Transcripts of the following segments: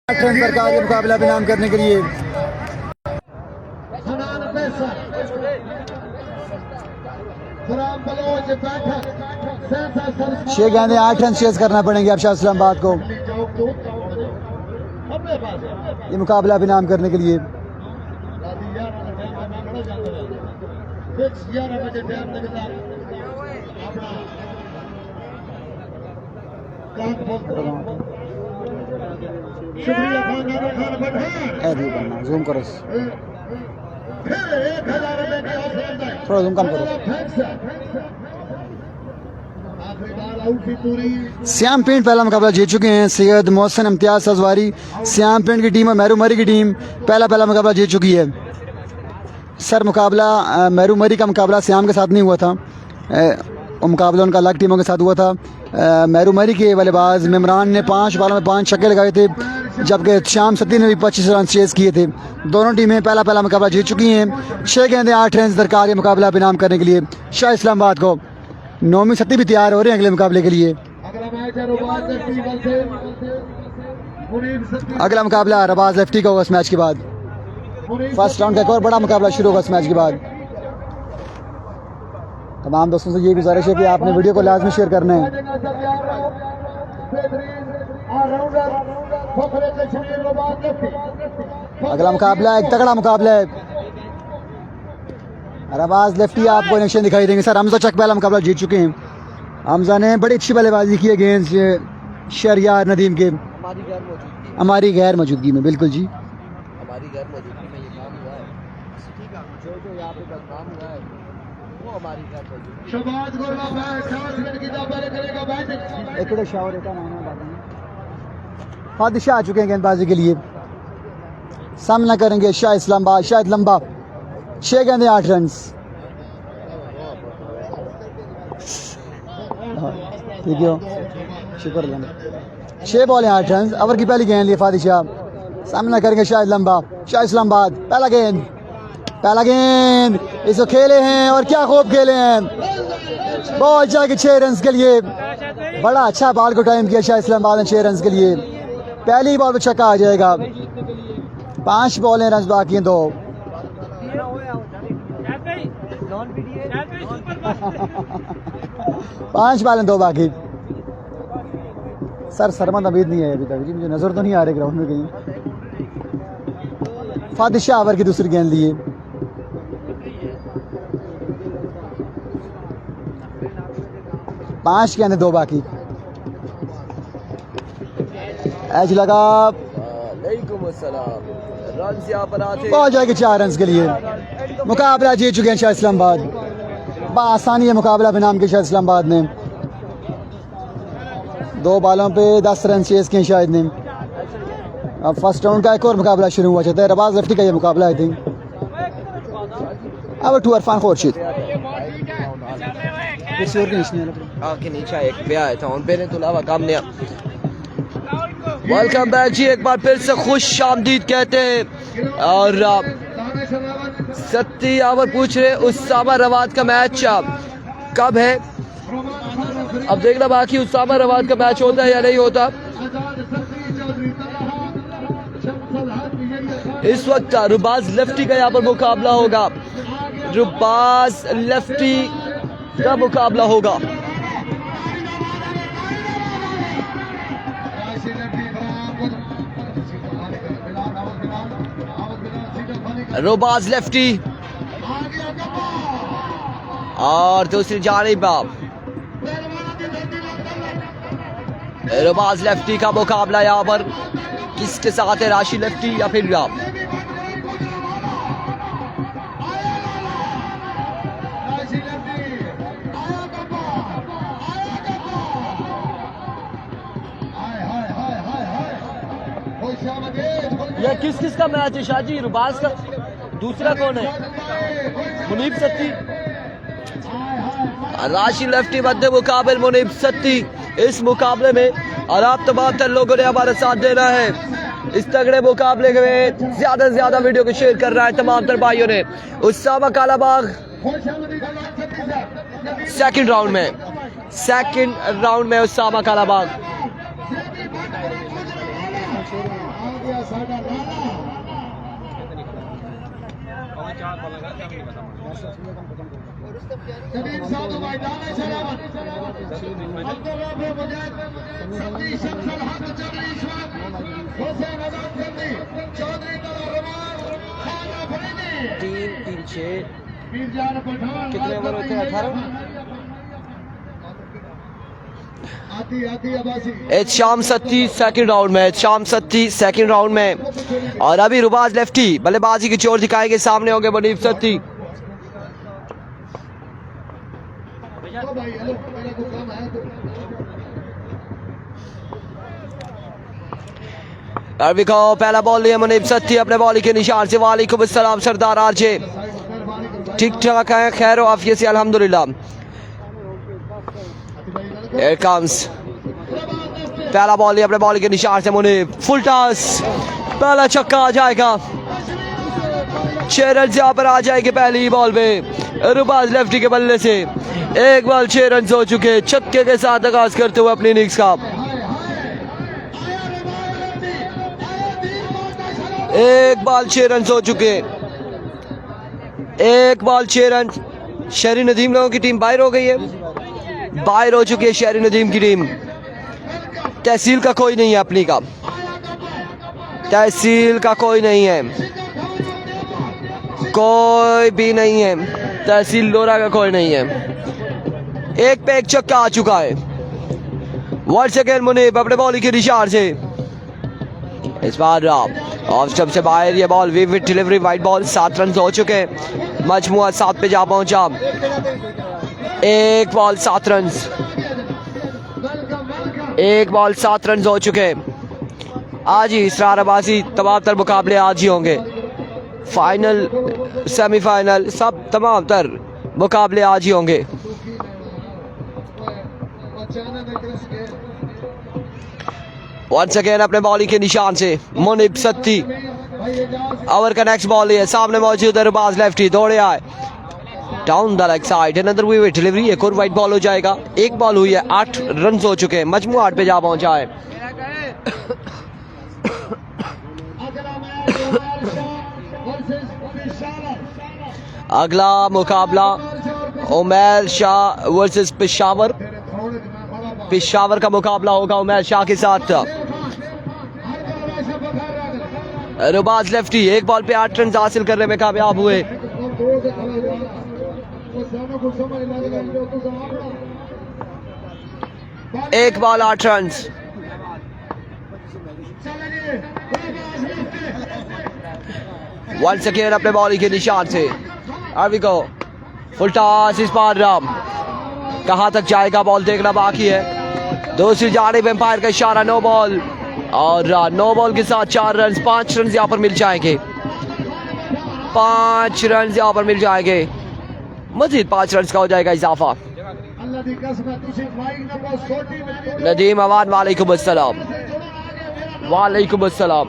सरकार के मुकाबला भी नाम करने के लिए छह गेंदे 8 रन चेज करना पड़ेंगे अब शाह इस्लामाबाद को ये मुकाबला भी नाम करने के लिए। जूम करो, थोड़ा जूम कम करो। श्याम पेंट पहला मुकाबला जीत चुके हैं। सैयद मोहसिन इम्तियाज सजवारी श्याम पेंट की टीम और मेहरू मरी की टीम पहला मुकाबला जीत चुकी है। सर मुकाबला मेहरू मरी का मुकाबला श्याम के साथ नहीं हुआ था, मुकाबला उनका अलग टीमों के साथ हुआ था। मेहरू मरी के बल्लेबाज मिमरान ने 5 बॉलों में 5 छक्के लगाए थे, जबकि श्याम सत्ती ने भी 25 रन चेज किए थे। दोनों टीमें पहला मुकाबला जीत चुकी हैं। 6 गेंदे 8 रन दरकार ये मुकाबला भी नाम करने के लिए शाह इस्लामाबाद को। नौमी सत्ती भी तैयार हो रहे हैं अगले मुकाबले के लिए। अगला मुकाबला रबाज लेफ्टी का होगा इस मैच के बाद। फर्स्ट राउंड का एक और बड़ा मुकाबला शुरू होगा इस मैच के बाद। तमाम दोस्तों से ये गुजारिश है कि आपने वीडियो को लाजमी शेयर करना है। अगला मुकाबला एक तगड़ा मुकाबला है। रबाज लेफ्टी आपको कनेक्शन दिखाई देंगे। सर हमजा चक पहला मुकाबला जीत चुके हैं। हमजा ने बड़ी अच्छी बल्लेबाजी की है अगेंस्ट शहरयार नदीम के हमारी गैर मौजूदगी में। बिल्कुल जी, हमारी गैर मौजूदगी में ये काम हुआ है। जो यहाँ पे काम हुआ है वो हमारी गैर मौजूदगी। फादिशाह आ चुके हैं गेंदबाजी के लिए। सामना करेंगे शाह इस्लामाबाद। शाहिद लंबा 6 गेंदे 8 रन। ठीक है, शुक्र 6 बॉलें 8 रन। ओवर की पहली गेंद लिए फादिशाह। सामना करेंगे शाहिद लंबा। शाह इस्लामाबाद पहला गेंद इसको खेले हैं और क्या खूब खेले हैं। बहुत जाके 6 रन के लिए बड़ा अच्छा बॉल को टाइम किया शाह इस्लामाबाद ने 6 रन के लिए। पहली बॉल पर छक्का आ जाएगा। 5 बॉलें रन बाकी हैं 2। 5 बॉलें 2 बाकी। सर सरमद अमीद नहीं है अभी तक जी, मुझे नजर तो नहीं आ रही ग्राउंड में कहीं। फादिशाह ओवर की दूसरी गेंद लिए। पांच गेंदें 2 बाकी। एज लगा पहुंच जाएगी 4 रन के लिए। मुकाबला जीत चुके हैं शाह इस्लामाबाद। बआसानी है मुकाबला भी नाम के शाह इस्लामाबाद ने। 2 बॉलों पे 10 रन चेज किए शाहिद ने। अब फर्स्ट राउंड का एक और मुकाबला शुरू हुआ चाहता है। रबाज लेफ्टी का ये मुकाबला आई थिंक। अब टू अरफान खुर्शीद के नीचे एक पे आया था उन पे ने तो अलावा काम नहीं। वेलकम बैक जी, एक बार फिर से खुश आमदीद कहते हैं। और सत्ती आवर पूछ रहे उसामा रवाद का मैच कब है। अब देखना बाकी उसामा रवाद का मैच होता है या नहीं होता। इस वक्त रुबाज लेफ्टी का यहाँ पर मुकाबला होगा। रुबाज लेफ्टी का मुकाबला होगा। रुबाज लेफ्टी और दूसरी जानिब रुबाज लेफ्टी का मुकाबला यहाँ पर किसके साथ है। राशि लेफ्टी या फिर ये किस का मैच है शाहजी। रुबाज का दूसरा कौन है। मुनीब सत्ती राशि लेफ्टी मध्य मुकाबले मुनीब सत्ती इस मुकाबले में। और आप तमाम तर लोगों ने हमारा साथ देना है इस तगड़े मुकाबले में। ज्यादा से ज्यादा वीडियो को शेयर कर रहा है तमाम तर भाइयों ने। उसामा कालाबाग सेकंड राउंड में उसामा कालाबाग तीन तीन छः कितने ओवर होते हैं? 18। शाम सत्ती सेकंड राउंड में, शाम सत्ती सेकंड राउंड में। और अभी रुबाज लेफ्टी बल्लेबाजी की चोट दिखाएंगे, सामने होंगे मुनीब सत्ती। अरबी को पहला बॉल लिया मुनीब सत्ती अपने बॉल के निशान से। वालेकुम अस्सलाम सरदार आरजे, ठीक ठाक है, खैर आफियत से अल्हम्दुलिल्लाह। Here comes पहला बॉल लिया अपने बॉल के निशान से मुनीब, फुल टॉस, पहला छक्का आ जाएगा। 6 रन यहाँ पर आ जाएंगे पहली बॉल में रुबाज लेफ्टी के बल्ले से। 1 बॉल 6 रन हो चुके, छक्के के साथ आगाज करते हुए अपनी इनिंग्स का। 1 बॉल 6 रन हो चुके, 1 बॉल 6 रन। शहरी नदीम लोगों की टीम बाहर हो गई है, बाहर हो चुकी है शहरी नदीम की टीम। तहसील का कोई नहीं है अपनी का, तहसील का कोई नहीं है, कोई भी नहीं है, तहसील लोरा का कोई नहीं है। 1 पे 1 छक्का आ चुका है। वंस अगेन मुनीब अपने बॉल के निशान से। इस बार ऑफ स्टंप से बाहर ये ball, vivid delivery, wide ball. 7 run हो चुके, मजमुआ 7 पे जा पहुंचा। 1 बॉल 7 रन, 1 बॉल 7 रन हो चुके। आज ही इसरारबाजी तमाम तर मुकाबले आज ही होंगे, फाइनल सेमीफाइनल सब तमाम तर मुकाबले आज ही होंगे। वंस अगेन अपने बॉलिंग के निशान से मुनीब सत्ती। ओवर का नेक्स्ट बॉल है, सामने मौजूद है रुबाज लेफ्टी, दौड़े आए down the leg side, another way delivery. एक और वाइड बॉल हो जाएगा। 1 बॉल हुई है, 8 रन हो चुके हैं, मजमू 8 पे जा पहुंचा है। अगला मुकाबला उमैर शाह वर्सेस पेशावर, पेशावर का मुकाबला होगा उमैर शाह के साथ। रुबाज लेफ्टी 1 बॉल पे 8 रन हासिल करने में कामयाब हुए। 1 बॉल 8 रन। वंस अगेन अपने बॉलिंग के निशान से अभी को फुल टॉस। इस बार कहां तक जाएगा बॉल देखना बाकी है। दूसरी जानिब एम्पायर का इशारा, नो बॉल, और नो बॉल के साथ 4 रन, 5 रन यहाँ पर मिल जाएंगे, 5 रन यहाँ पर मिल जाएंगे, मजीद 5 रन का हो जाएगा इजाफा। नदीम अवान वालेकुम अस्सलाम, वालेकुम अस्सलाम।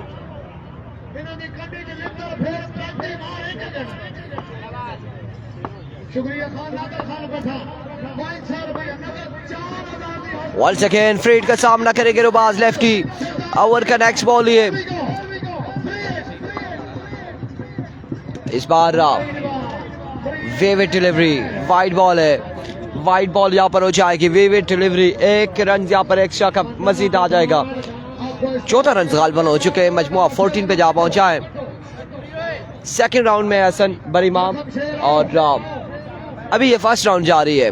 वंस अगेन फ्रीड का सामना करेंगे रुबाज लेफ्टी। ओवर का नेक्स्ट बॉल ये, इस बार विविड डिलीवरी, वाइड बॉल है, वाइड बॉल यहाँ पर हो जाएगी, विविड डिलीवरी। 1 रन यहाँ पर एक्स्ट्रा का मजीद आ जाएगा। 14 रन गालिबन हो चुके हैं, मजमुआ 14 पे जा पहुंचा है। सेकंड राउंड में हसन बरीमाम, और अभी ये फर्स्ट राउंड जारी है,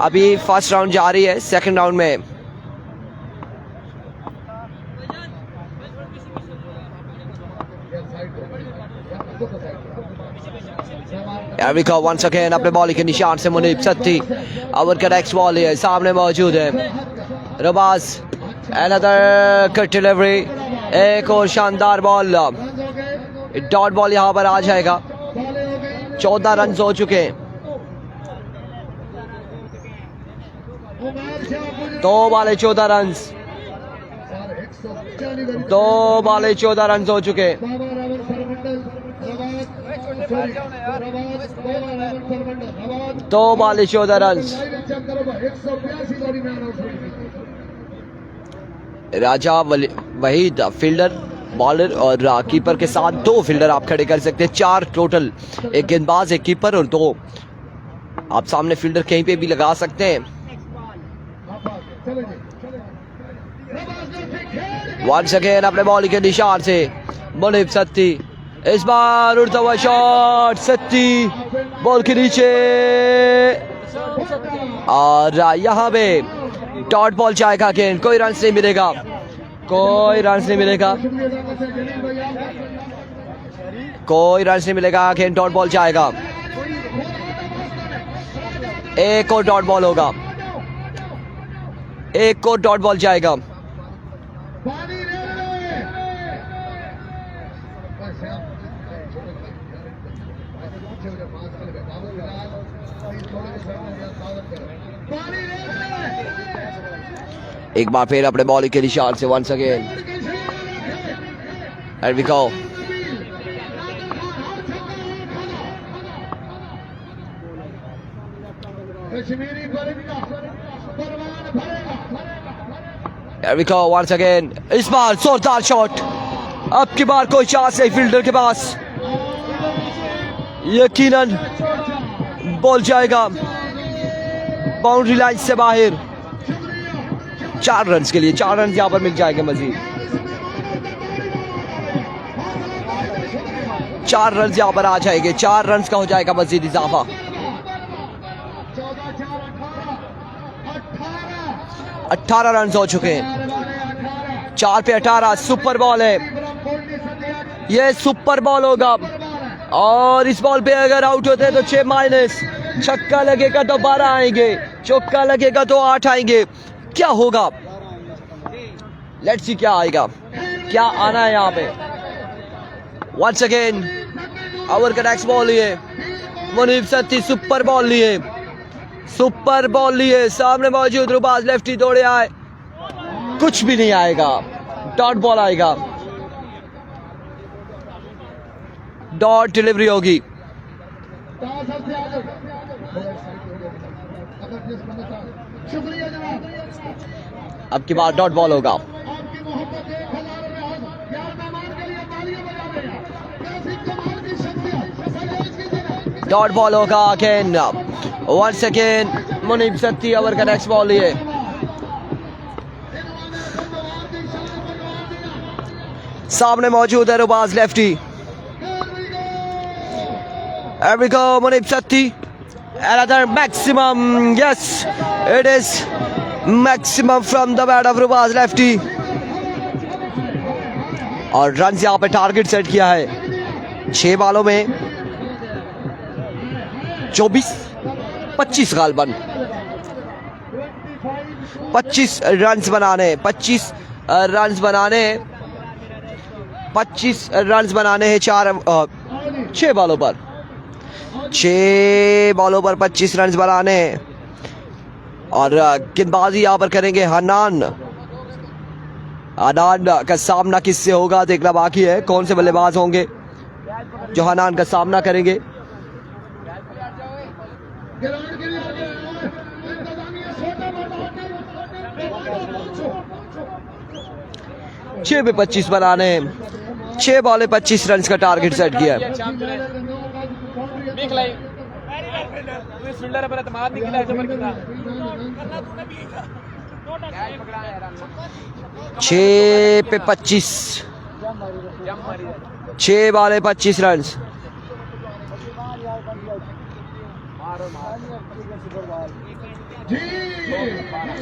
अभी फर्स्ट राउंड जारी है। सेकंड राउंड में वंस अगेन अपने बॉलिंग के निशान से मुनीब सत्ती। ओवर का नेक्स्ट बॉल है, सामने मौजूद है रुबाज, अनदर कट डिलीवरी, एक और शानदार बॉल, डॉट बॉल यहाँ पर आ जाएगा। 14 रन हो चुके हैं, 2 बॉल 14 रन, 2 बॉल 14 रन हो चुके। 2 बॉल 14 रन। राजा वहीद फील्डर बॉलर और कीपर के साथ 2 फील्डर आप खड़े कर सकते हैं। 4 टोटल, एक गेंदबाज, एक कीपर और 2 आप सामने फील्डर कहीं पे भी लगा सकते हैं। वंस अगेन अपने बॉल के निशान से मुनीब सत्ती, इस बार उड़ता हुआ शॉट, सत्ती बॉल के नीचे और यहाँ पे डॉट बॉल जाएगा अगेन। कोई रन नहीं मिलेगा, कोई रन नहीं मिलेगा, कोई रन नहीं मिलेगा। अगेन डॉट बॉल जाएगा, एक और डॉट बॉल होगा, एक और डॉट बॉल जाएगा। एक बार फिर अपने बॉलिंग के निशान से once again and we go. Here we go once again. इस बार जोरदार शॉट, अब की बार कोई चांस नहीं फील्डर के पास, यकीनन बॉल जाएगा बाउंड्री लाइन से बाहर। 4 रन के लिए 4 रन यहाँ पर मिल जाएंगे मजीद। 4 रन यहाँ पर आ जाएंगे, 4 रन का हो जाएगा मजीद इजाफा। 18 रन हो चुके हैं, 4 पे 18। सुपर बॉल है, ये सुपर बॉल होगा और इस बॉल पे अगर आउट होते हैं तो 6 माइनस, छक्का लगेगा तो 12 आएंगे, चौका लगेगा तो 8 आएंगे। क्या होगा, लेट्स सी क्या आएगा, क्या आना है यहाँ पे। वंस अगेन ओवर का नेक्स्ट बॉल लिए मुनीब सत्ती, सुपर बॉल लिए, सुपर बॉल लिए, सामने मौजूद रुबाज लेफ्टी दौड़े आए, कुछ भी नहीं आएगा, डॉट बॉल आएगा, डॉट डिलीवरी होगी। अब की बार डॉट बॉल होगा। डॉट बॉल होगा अगेन, वंस अगेन मुनीब सत्ती ओवर का नेक्स्ट बॉल लिए। सामने मौजूद है रुबाज lefty. Here we go, Munib Satti, another maximum, yes, it is maximum from the bat of Rubaz lefty। और रन यहाँ पे टारगेट सेट किया है 6 बॉलों में 25 गालबन 25 रन बनाने, 25 रन बनाने, 25 रन बनाने हैं 6 बॉलों पर, 6 बॉलों पर 25 रन बनाने। और गेंदबाजी यहाँ पर करेंगे हनान। हनान का सामना किससे होगा देखना बाकी है, कौन से बल्लेबाज होंगे जो हनान का सामना करेंगे। छह पे 25 बनाने, 6 बॉले 25 रन का टारगेट सेट किया। 6 पे 25, 6 बॉले 25 रन।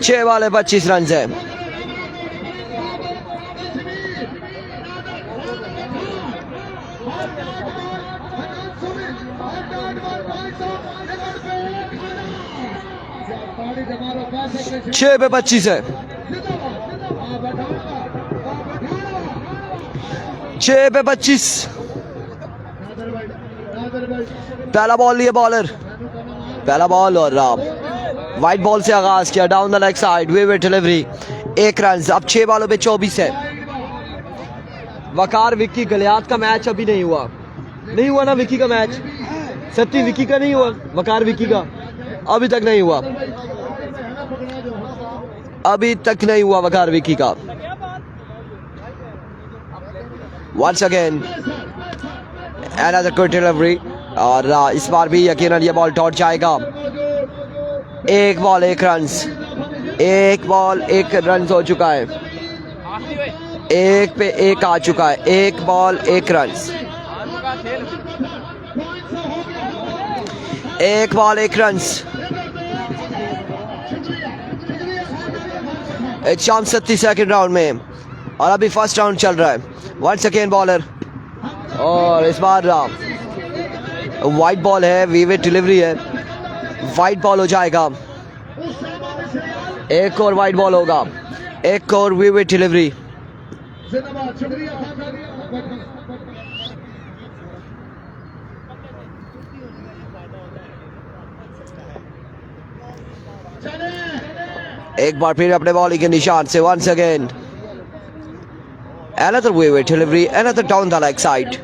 छह बॉले 25 रन है। छह पे 25 है, 6 पे 25। पहला बॉल लिए बॉलर, पहला बॉल और वाइट बॉल से आगाज किया, down the leg side, way delivery, 1 run. अब 6 बॉलों पे 24 है। वकार विक्की गलियात का मैच अभी नहीं हुआ, नहीं हुआ ना विक्की का मैच, सत्ती विक्की का नहीं हुआ, वकार विक्की का अभी तक नहीं हुआ, अभी तक नहीं हुआ वकार विक्की का। Once again another good delivery और इस बार भी यकीनन ये बॉल डॉट जाएगा। एक बॉल एक रन हो चुका है, एक पे एक आ चुका है, एक बॉल एक रन, एक बॉल एक रन। शाम 37 राउंड में और अभी फर्स्ट राउंड चल रहा है। वंस अगेन बॉलर और इस बार वाइट बॉल है, वीवेट डिलीवरी है, वाइट बॉल हो जाएगा। एक और वाइट बॉल होगा, एक और वीवेट डिलीवरी। एक बार फिर अपने बॉलिंग के निशान से वंस अगेन अनदर वीवेट delivery, another down the leg side.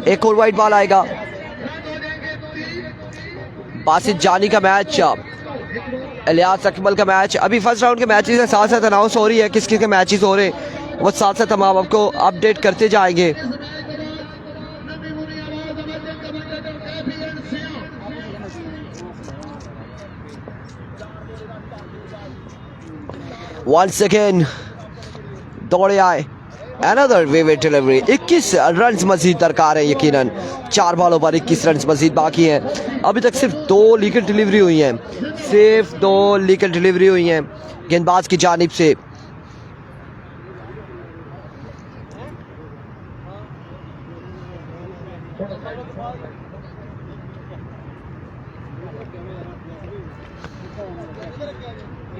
एक और वाइट बॉल आएगा। बासित जानी का मैच, इलियास अकमल का मैच, अभी फर्स्ट राउंड के मैचेस के साथ साथ अनाउंस हो रही है किस किस के मैचेस हो रहे हैं, वो साथ साथ हम आपको अपडेट करते जाएंगे। वंस अगेन दौड़े आए, अनदर विविड डिलीवरी। 21 रन मजीद दरकार है, यकीनन 4 बॉलों पर 21 रन मजीद बाकी हैं। अभी तक सिर्फ 2 लीगल डिलीवरी हुई हैं, सिर्फ 2 लीगल डिलीवरी हुई हैं गेंदबाज की जानिब से।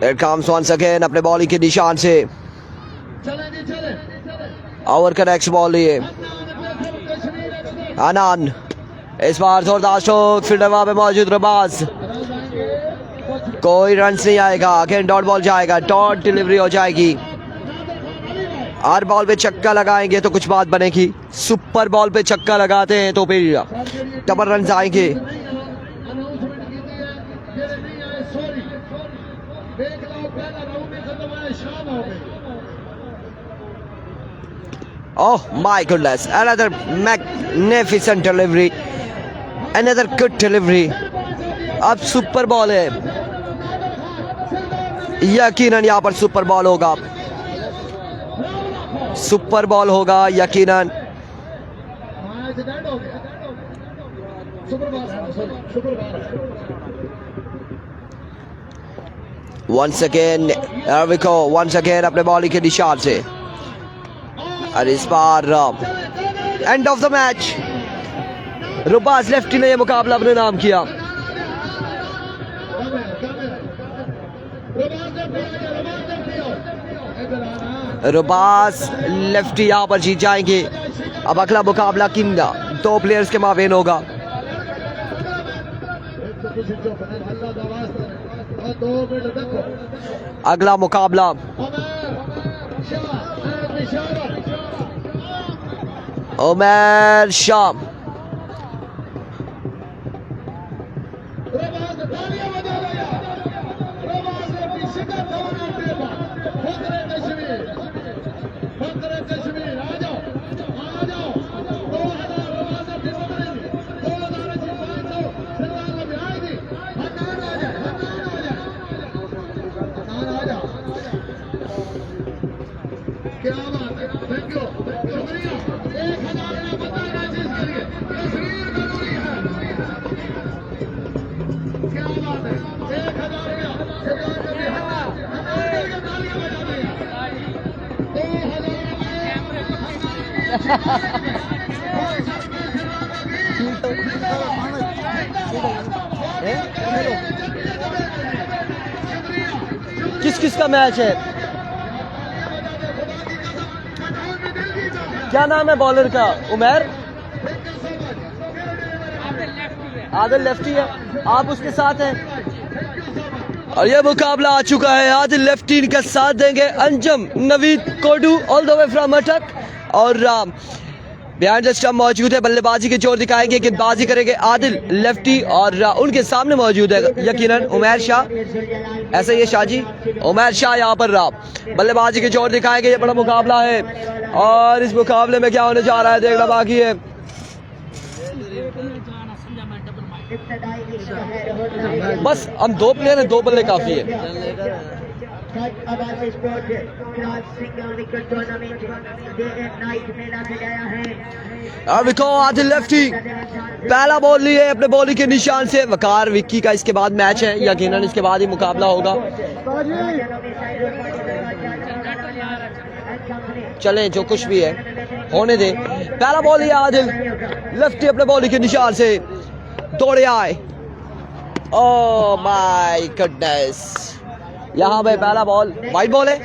Here comes once again अपने बॉलिंग के निशान से ओवर का नेक्स्ट बॉल लिए अनान। इस बार जोरदार स्ट्रोक, फील्डर वहां पे मौजूद, रबाज, कोई रन नहीं आएगा। अगेन डॉट बॉल जाएगा, डॉट डिलीवरी हो जाएगी। हर बॉल पे छक्का लगाएंगे तो कुछ बात बनेगी, सुपर बॉल पे छक्का लगाते हैं तो फिर डबल रन आएंगे। Oh my goodness, another magnificent delivery, another good delivery। अब सुपर बॉल है, यकीनन यहाँ पर सुपर बॉल होगा, सुपर बॉल होगा यकीनन। Once again, there we go, once again अपने बॉलिंग के निशान से। और इस बार end of the match, Rubaz lefty ने यह मुकाबला अपने नाम किया। रुबाज लेफ्टी यहां पर जीत जाएंगे। अब अगला मुकाबला किन 2 प्लेयर्स के माबेन होगा। अगला मुकाबला उमर शाह, किस किस का मैच है, क्या नाम है बॉलर का? उमर आदिल लेफ्टी है, आप उसके साथ हैं। और यह मुकाबला आ चुका है, आदिल लेफ्टी का साथ देंगे अंजम नवीद कोडू ऑल द वे फ्रॉम अटक। और बिहाइंड द स्टंप मौजूद है, बल्लेबाजी के जोर दिखाएंगे, गेंदबाजी करेंगे आदिल लेफ्टी और उनके सामने मौजूद है यकीनन उमैर शाह। ऐसा ही है शाह जी, उमैर शाह यहाँ पर बल्लेबाजी के जोर दिखाएंगे। ये बड़ा मुकाबला है और इस मुकाबले में क्या होने जा रहा है देखना बाकी है। बस हम 2 प्लेयर हैं, 2 बल्ले काफी है। अब देखो आदिल लेफ्टी पहला बॉल लिए अपने बॉलिंग के निशान से। वकार विक्की का इसके बाद मैच है, यकीनन इसके बाद ही मुकाबला होगा। चले जो कुछ भी है होने दे। पहला बॉल लिया आदिल लेफ्टी अपने बॉलिंग के निशान से, दौड़े आए। ओह माय गॉडनेस, यहाँ पे पहला बॉल वाइड बॉल है,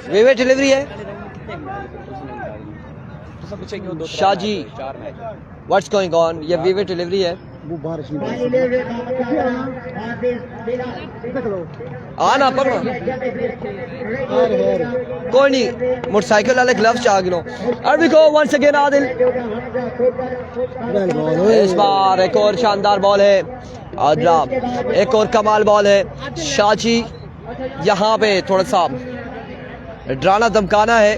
वेवे डिलीवरी है। Shah ji what's going on, ये वेवे डिलीवरी है। आना पर कोई नहीं, मोटरसाइकिल वाले ग्लव्स आ गिनो। और देखो वंस अगेन आदिल, इस बार एक और शानदार बॉल है और एक और कमाल बॉल है। शाह जी यहाँ पे थोड़ा सा डराना धमकाना है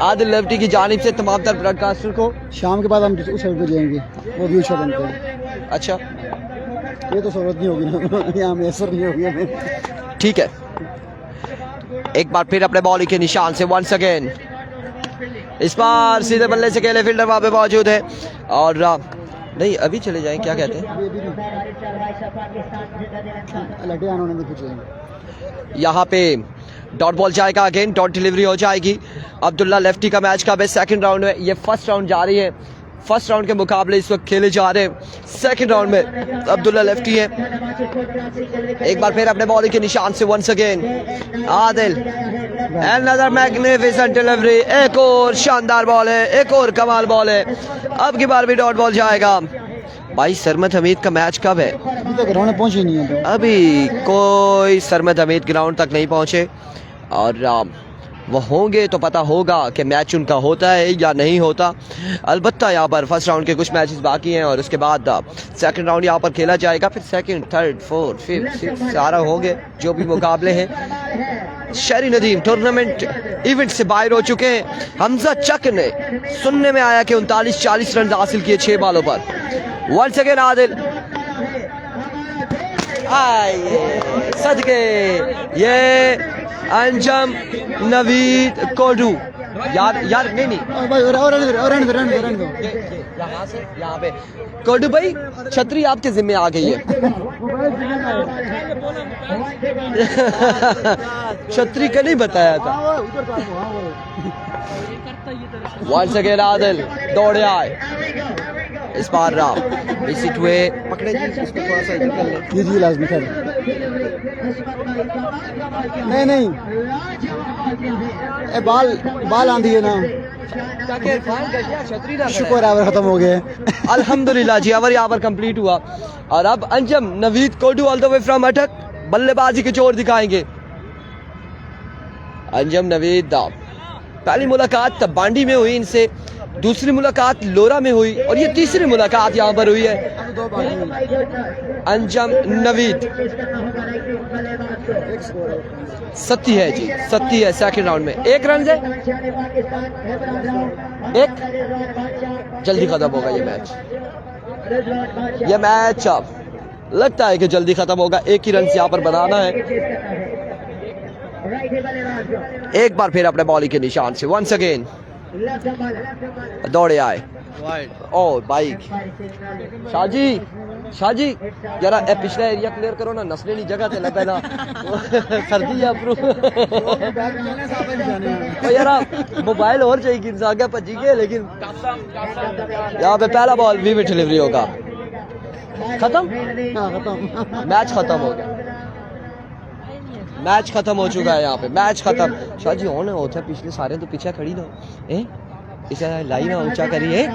आदिल लेफ्टी की जानिब से तमाम तर ब्रॉडकास्टर को। शाम के बाद हम उस साइड पे जाएंगे, वो भी अच्छा बनते हैं। अच्छा ये तो जरूरत नहीं होगी ना, यहाँ मैसर नहीं होगी हमें। ठीक है, एक बार फिर अपने बॉलिंग के निशान से वंस अगेन, इस बार सीधे बल्ले से अकेले फील्डर वहां पे मौजूद है और नहीं अभी चले जाएं, क्या कहते हैं। यहाँ पे डॉट बॉल जाएगा, अगेन डॉट डिलीवरी हो जाएगी। अब्दुल्ला लेफ्टी का मैच का बेस्ट सेकंड राउंड में, ये फर्स्ट राउंड जारी है। फर्स्ट राउंड के मुकाबले इस वक्त खेले जा रहे हैं। सेकंड राउंड में अब्दुल्ला लेफ्टी है। एक बार फिर अपने बॉलिंग के निशान से once again Adil, another magnificent delivery, एक और शानदार बॉल है, एक और कमाल बॉल है। अब की बार भी डॉट बॉल जाएगा। भाई सरमद हमीद का मैच कब है? अभी तक ग्राउंड पहुंचे नहीं है। अभी कोई सरमद हमीद ग्राउंड तक नहीं पहुंचे और वो होंगे तो पता होगा कि मैच उनका होता है या नहीं होता। अलबत्ता यहाँ पर फर्स्ट राउंड के कुछ मैचेस बाकी हैं और उसके बाद सेकंड राउंड यहाँ पर खेला जाएगा। फिर second, third, fourth, fifth, sixth सारा होंगे जो भी मुकाबले हैं। शहरी नदीम टूर्नामेंट इवेंट से बाहर हो चुके हैं। हमजा चक ने सुनने में आया कि 39-40 रन हासिल किए 6 बॉलों पर। वंस अगेन आदिल, सदके ये अंजम नवीद कोडू, यार नहीं यहाँ से यहाँ पे कोडू भाई छतरी आपके जिम्मे आ गई है। छतरी का नहीं बताया था। वंस अगेन आदिल दौड़े आए, इस बार पकड़े जी, इसको थोड़ा सा इधर कर ले जी लाजमी कर। नहीं ए बाल आंधी है ना, शुक्र आवर खत्म हो गए। अल्हम्दुलिल्लाह जी, आवर यहाँ पर कंप्लीट हुआ और अब अंजम नवीद कोडू ऑल द वे फ्रॉम अटक बल्लेबाजी के जोर दिखाएंगे। अंजम नवीद पहली मुलाकात बांडी में हुई इनसे, दूसरी मुलाकात लोरा में हुई और ये तीसरी मुलाकात यहाँ पर हुई है। अंजम नवीद सत्ती है जी, सत्ती है सेकंड राउंड में। 1 रन से एक जल्दी खत्म होगा ये मैच। ये मैच लगता है कि जल्दी खत्म होगा। 1 ही रन से यहाँ पर बनाना है। एक बार फिर अपने बॉलिंग के निशान से वंस अगेन दौड़े आए। ओ बाइक शाह जी जरा पिछला एरिया क्लियर करो ना, नस्ले नहीं जगह थे लगा ना सर्दी है यार। मोबाइल और चाहिए कि आगे भजी गए, लेकिन यहाँ पे पहला बॉल भी डिलीवरी होगा। खत्म, मैच खत्म हो गया, मैच खत्म हो चुका है। यहाँ पे मैच खत्म। शाह जी होने होता है, पिछले सारे तो पीछे खड़ी ना इसे लाई ना ऊंचा करिए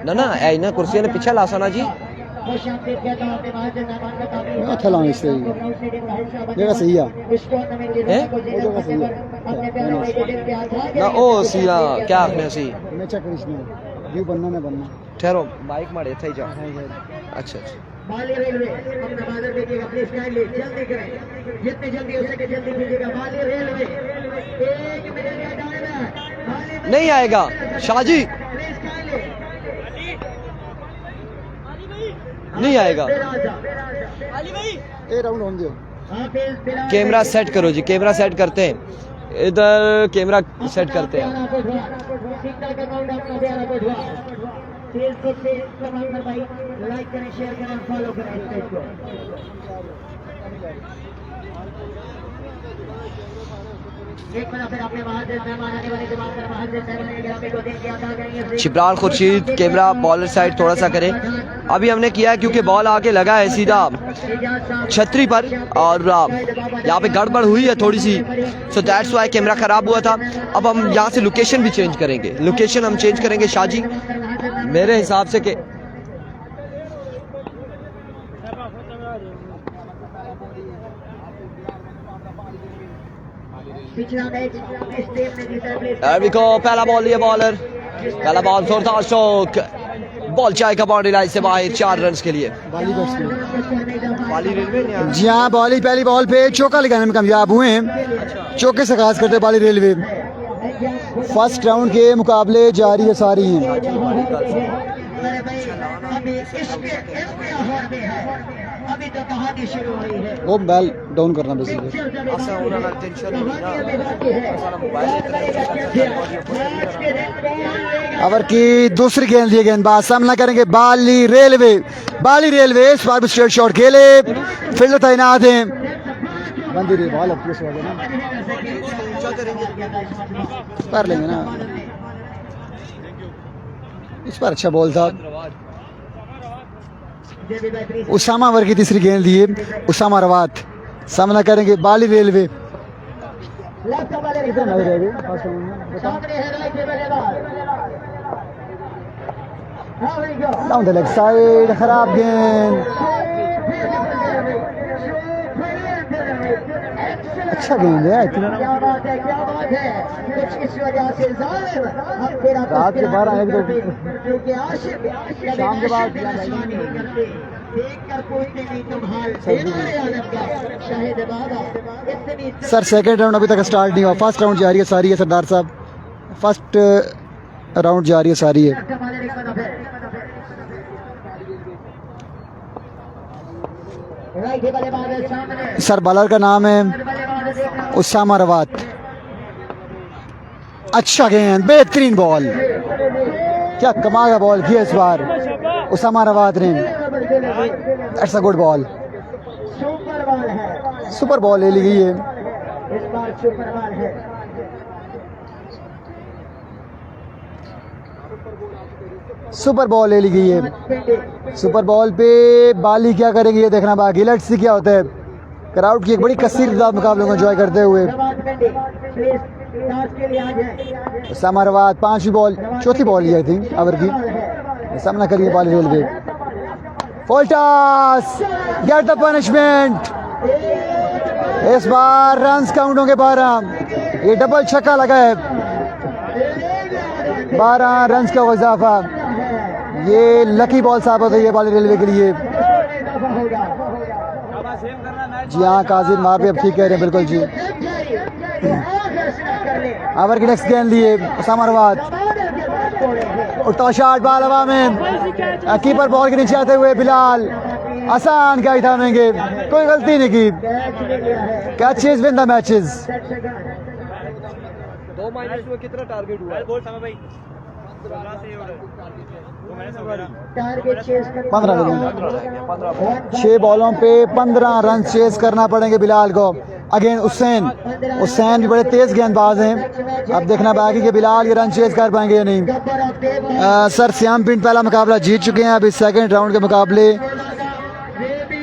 ना ना कुर्सी ने पीछे लासा ना जी। अच्छा लगा इससे जगह सही है हैं जगह सही है ना ओ सिया क्या आपने सी मैं चेक करिस ने व्यू बनना ना बनना ठहरो बाइक मारे थे जा अच्छा बाली रेलवे अपना बादल देखिएगा प्लीज काइंडली जल्दी करें जितनी जल्दी हो सके जल्दी कीजिएगा बाली रेलवे 1 मिनट का टाइम है बाली नहीं आएगा शाहजी प्लीज काइंडली नहीं आएगा ए राउंड होने दो हाफिज बिलाल कैमरा सेट करो जी कैमरा सेट करते हैं इधर कैमरा सेट करते हैं सिग्नल का राउंड अपना प्यारा कोटवा फेसबुक पे कमेंट में भाई लाइक करें शेयर करें फॉलो करें इस पेज को एक बार फिर अपने महाजन मेहमान आने वाले जमात कर महाजन मेहमान ग्रामी को दिन के अदा करेंगे शिबराल खुर्शीद कैमरा बॉलर साइड थोड़ा सा करें अभी हमने किया है क्योंकि बॉल आके लगा है सीधा छतरी पर और यहाँ पे गड़बड़ हुई है थोड़ी सी सो दैट्स वाई कैमरा खराब हुआ था अब हम यहाँ से लोकेशन भी चेंज करेंगे लोकेशन हम चेंज करेंगे शाहजी मेरे हिसाब से कि पिछला मैच इस टीम ने जीता है There we go, पहला बॉल लिया बॉलर पहला बॉल जोरदार शॉट बॉल जाएगा बाउंड्री लाइन से बाहर 4 रन के लिए बाली बैट्समैन बाली रेलवे जी हाँ बॉली पहली बॉल पे चौका लगाने में कामयाब हुए हैं चौके से आगाज करते बाली रेलवे फर्स्ट राउंड के मुकाबले जारी है सारी हैं अभी इसके में है अभी तो कहानी शुरू हुई है वो बैल डाउन करना बस ओवर की दूसरी गेंद दिए गेंदबाज सामना करेंगे बाली रेलवे इस बार भी स्ट्रेट शॉट खेले फील्डर तैनात हैं बंदी रही बॉल अब पुलिस वाले ना कर लेंगे ना इस पर अच्छा बॉल था उसामा वर्ग की तीसरी गेंद दिए उसामा रवात सामना करेंगे बाली रेलवे डाउन द लेग साइड खराब गेंद अच्छा गेंद है क्या बात है कुछ इस वजह से जालिम अब तेरा रात के 12 1 2 क्योंकि आशिक शाम के बाद देखकर पूछते नहीं तुम्हारे दिलवाले आलम का शाहिद बाबा इतनी सर सेकंड राउंड अभी तक स्टार्ट नहीं हुआ फर्स्ट राउंड जारी है सारी है सरदार साहब फर्स्ट राउंड जारी है सारी है सर बॉलर का नाम है उसामा रवात अच्छा गेंद बेहतरीन बॉल क्या कमाल का बॉल किया इस बार उसामा रवात ने it's a good ball super ball ले ली गई है इस बार सुपर बॉल है सुपर बॉल ले ली गई है सुपर बॉल पे बाली क्या करेंगे ये देखना बाकी लेट्स सी क्या होता है क्राउड की एक बड़ी कसीर मुकाबले को एंजॉय करते हुए उसामा रवात 5वीं बॉल चौथी बॉल आई थिंक ओवर की सामना करिए बाली रेलवे full toss get the punishment इस बार रन्स काउंट होंगे 12 ये डबल छक्का लगा है 12 रन्स का इजाफा ये लकी बॉल साबित हुई है बाली रेलवे के लिए जी हाँ काजिम वहाँ पे अब ठीक कह रहे हैं बिल्कुल जी ओवर की नेक्स्ट गेंद लिए उसामा रवात उठता शॉट बॉल हवा में कीपर बॉल के नीचे आते हुए बिलाल आसान क्या थामेंगे कोई गलती नहीं की catches win the matches 2 minus में कितना टारगेट हुआ बोल समय भाई 15 6 बॉलों पे 15 रन चेस करना पड़ेंगे बिलाल को अगेन हुसैन भी बड़े तेज गेंदबाज हैं अब देखना बाकी कि बिलाल ये रन चेस कर पाएंगे या नहीं सर श्याम पिंड पहला मुकाबला जीत चुके हैं अभी सेकंड राउंड के मुकाबले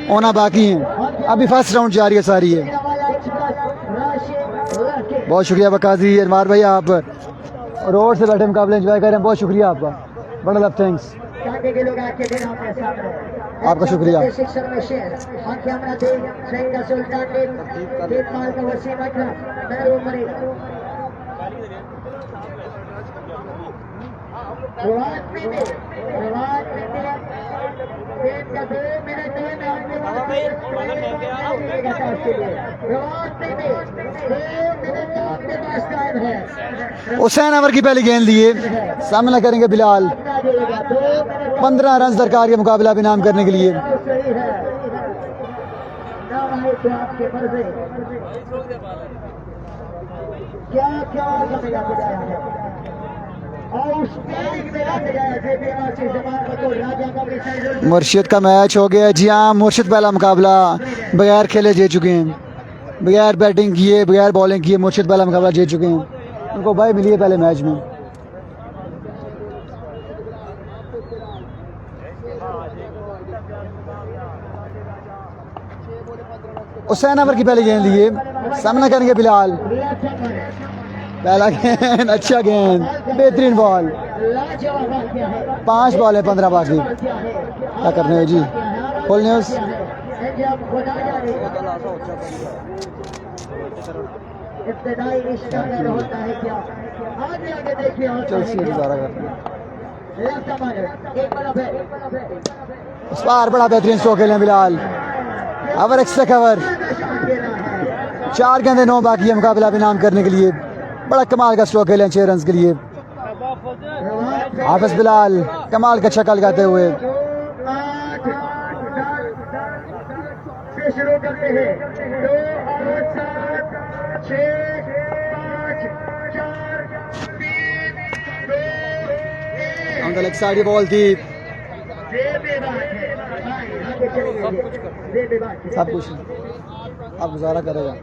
होना बाकी हैं अभी फर्स्ट राउंड जारी है सारी है बहुत शुक्रिया बकाजी अनवार भाई आप रोड से बैठे मुकाबले एंजॉय कर रहे हैं बहुत शुक्रिया आपका बड़ा लव थैंक्स ताकि के लोग आके फिर आपके सामने आपका शुक्रिया। शिक्षण में शेर आंखें हमरा थे सही का सुल्तान ने देखभाल का वसीम अकरम मेरे उमरे शुरुआत में एक का 2 मिनट में आने वाले हुसैन अवर की पहली गेंद लिए, सामना करेंगे बिलाल। 15 रन दरकार के मुकाबला भी नाम करने के लिए। क्या क्या मुर्शिद का मैच हो गया। जी हाँ, मुर्शिद पहला मुकाबला बगैर खेले जीत चुके हैं, बगैर बैटिंग किए, बगैर बॉलिंग किए मुर्शिद पहला मुकाबला जीत चुके हैं। उनको बाई मिली है पहले मैच में। हुसैन अमर की पहली गेंद लिए, सामना करेंगे बिलाल। पहला गेंद, अच्छा गेंद, बेहतरीन बॉल। 5 बॉल है, 15 बाकी। क्या करने हैं जी? Full news. चेल्सी गुजारा करते हैं। इस बार बड़ा बेहतरीन स्ट्रोक खेले बिलाल। Over extra cover. 4 गेंदें 9 बाकी है मुकाबला भी नाम करने के लिए। बड़ा कमाल का स्ट्रोक खेले 6 रन के लिए। हाफिज बिलाल कमाल का छक्का लगाते हुए। शुरू करते हैं 2 और 7 6 5 4 3 2 on the leg side ball थी। सब कुछ अब गुजारा करेगा।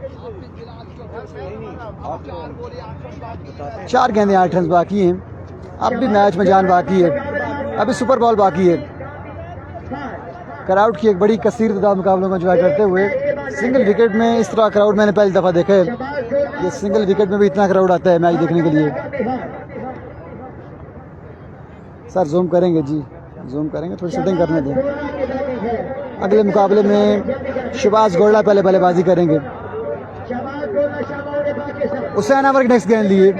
4 गेंदें 8 रन बाकी हैं। अब भी मैच में जान बाकी है। अभी सुपर बॉल बाकी है। क्राउड की एक बड़ी कसीर तादाद मुकाबलों को एंजॉय करते हुए सिंगल विकेट में इस तरह क्राउड मैंने पहली दफ़ा देखा है। ये सिंगल विकेट में भी इतना क्राउड आता है मैच देखने के लिए। सर जूम करेंगे जी, जूम करेंगे, थोड़ी शूटिंग करने दें। अगले मुकाबले में शहबाज गोल्डा पहले बल्लेबाजी करेंगे। हुसैन अमर की नेक्स्ट गेंद लिए,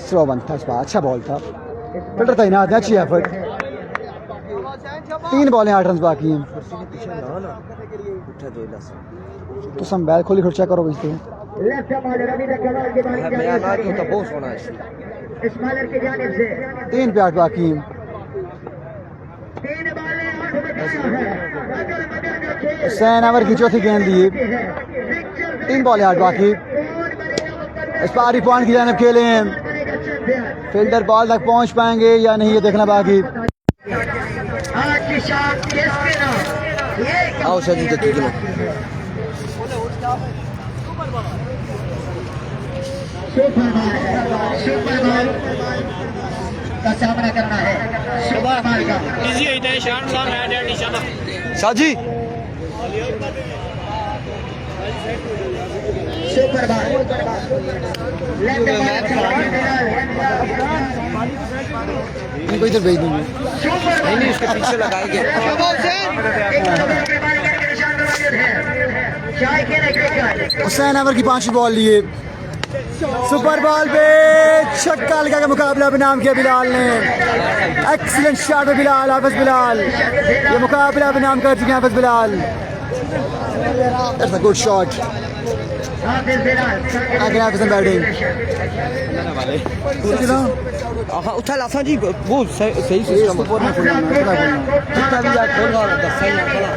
स्लो वन था, अच्छा बॉल था, फिल्टर तैनात है, अच्छी एफर्ट। 3 बॉलें 8 रन बाकी हैं। तो संभैल खोली खुद चेक करो बजते हैं। 3 पे 8 बाकी हैं। हुसैन अमर की चौथी गेंद लिए, 3 बॉलें 8 बाकी। इस पारी पॉइंट की जानिब खेले हैं। फील्डर बॉल तक पहुंच पाएंगे या नहीं ये देखना बाकी। आओ सर जी देखिए का सामना करना है सुपर बॉल का। शाजी सुपर बॉल इनको इधर भेज दूंगी। नहीं इसके पीछे लगाएंगे। हुसैन अमर की 5वीं बॉल लिए, सुपर बॉल पे छक्का लगा का मुकाबला भी नाम किया बिलाल ने। एक्सीलेंट शॉट है बिलाल, हाफिज बिलाल ये मुकाबला भी नाम कर चुके हैं Hafiz Bilal. That's a good shot. आगे हाफिज बैटिंग उठा लासा जी वो सही सिस्टम ऊपर में खोलना जितना भी यार खोल रहा है सही ना चला।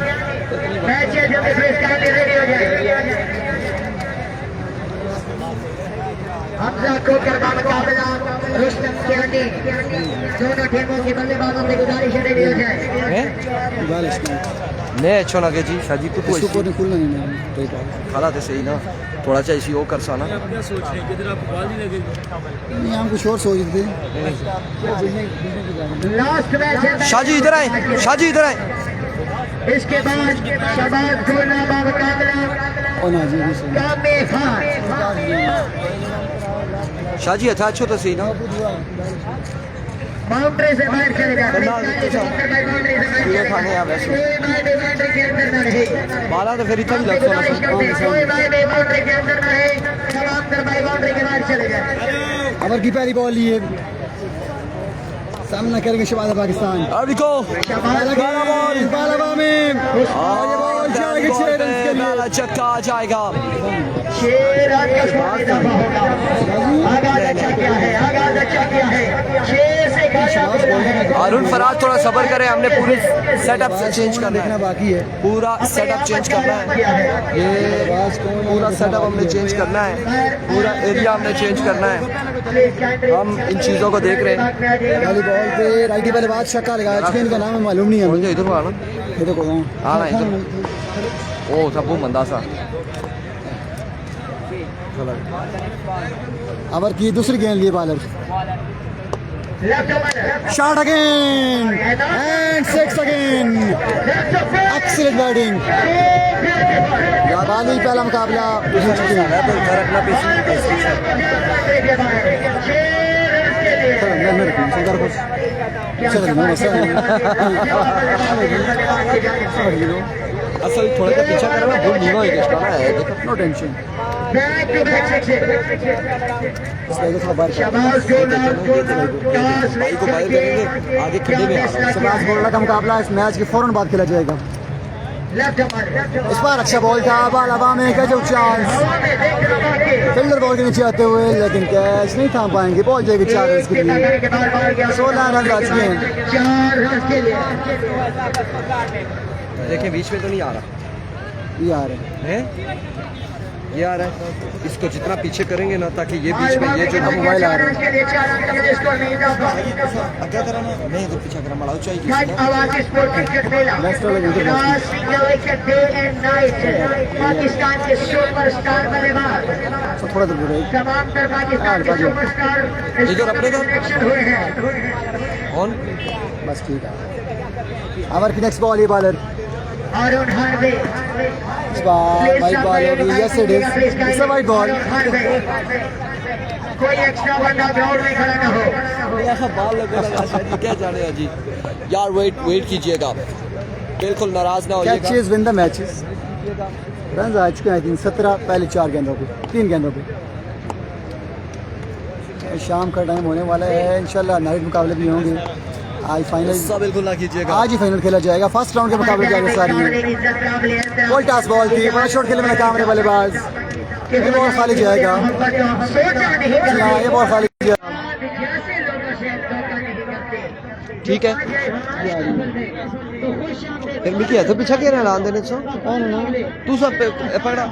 हमजा कोकर का मुकाबला रुस्तम किरानी। दोनों टीमों के बल्लेबाजों से गुजारिश है रेडी हो जाए। नहीं अच्छा ना के जी शाजी को कोई ऊपर नहीं खोलना नहीं हालात है सही ना, थोड़ा सा इसी वो कर सा ना। नहीं हम कुछ और सोच रहे थे। लास्ट मैच है शाजी इधर आए, शाजी इधर आए। इसके बाद शहबाज गोल्डा का मुकाबला कामे खान। शाजी अच्छा अच्छो तो सही ना। बाउंड्री से बाहर चलेगा बाउंड्री से खाने यहाँ वैसे बाउंड्री के अंदर न रहे 12 तो फिर इतना भी लग कोई बाउंड्री के अंदर न रहे तमाम तरफ बाउंड्री के बाहर चले जाए अमर की पहली बॉल लिए सामना करेंगे शबाज पाकिस्तान अब देखो चक्का आ जाएगा शेर आगाज अच्छा किया है आगाज अच्छा किया है शेर से अरुण फराज थोड़ा सब्र करें हमने पूरे सेटअप चेंज करना है बाकी है पूरा सेटअप चेंज करना है ये पूरा सेटअप हमने चेंज करना है पूरा एरिया हमने चेंज करना है हम इन चीज़ों को देख रहे हैं पहली बॉल पे राइटी वाले बाद छक्का लगाया चुके इनका नाम है मालूम नहीं है मुझे इधर आना ये देखो आना इधर ओ सब वो मंदा सा अबर की दूसरी गेंद लिए bowler shot again and 6 again excellent batting बाली पहला मुकाबला असल थोड़ा सा पीछा करो ना भूल नहीं हो गया ना है नो टेंशन भाई को बाहर करेंगे आगे खड़े में शबाज बोलना का मुकाबला इस मैच के फौरन बाद खेला जाएगा इस बार अच्छा बॉल था बाल हवा में गजब चांस फील्डर बॉल के नीचे आते हुए लेकिन कैच नहीं थाम पाएंगे बॉल जाएगी 4 रन के लिए 16 रन आ चुके हैं देखिए बीच में तो नहीं आ रहा ये आ रहे है ये आ रहा है इसको जितना पीछे करेंगे ना ताकि ये बीच में ये जो मोबाइल आ रहा है क्या करा ना नहीं इधर पीछा करा मड़ा चाहिए पाकिस्तान के सुपरस्टार बल्लेबाज थोड़ा दूर तमाम तरह पाकिस्तान के सुपरस्टार इधर अपने का हुए हैं ऑन बस ठीक है अमर की नेक्स्ट बॉल ये बॉलर अरुण हार्वे इस बार वाइट बॉल होगी yes it is it's a white ball कोई एक्स्ट्रा बंदा ग्राउंड में खड़ा ना हो यहाँ बॉल लगा शायद क्या जाने अजी यार वेट कीजिएगा बिल्कुल नाराज ना होइएगा catches win the matches run आ चुके हैं 17 पहले 4 गेंदों पे 3 गेंदों पे शाम का टाइम होने वाला है इंशाल्लाह नाइट मुकाबले भी होंगे आज फाइनल बिल्कुल ना कीजिएगा आज ही फाइनल खेला जाएगा फर्स्ट राउंड के मुकाबले जाएंगे सारी बॉल टॉस बॉल थी बड़ा शॉट खेलने में नाकाम रहे बल्लेबाज ये बॉल खाली जाएगा ये बॉल खाली जाएगा ठीक है फिर मिकी है तो पीछा क्या ना लान देने सो तू सब पकड़ा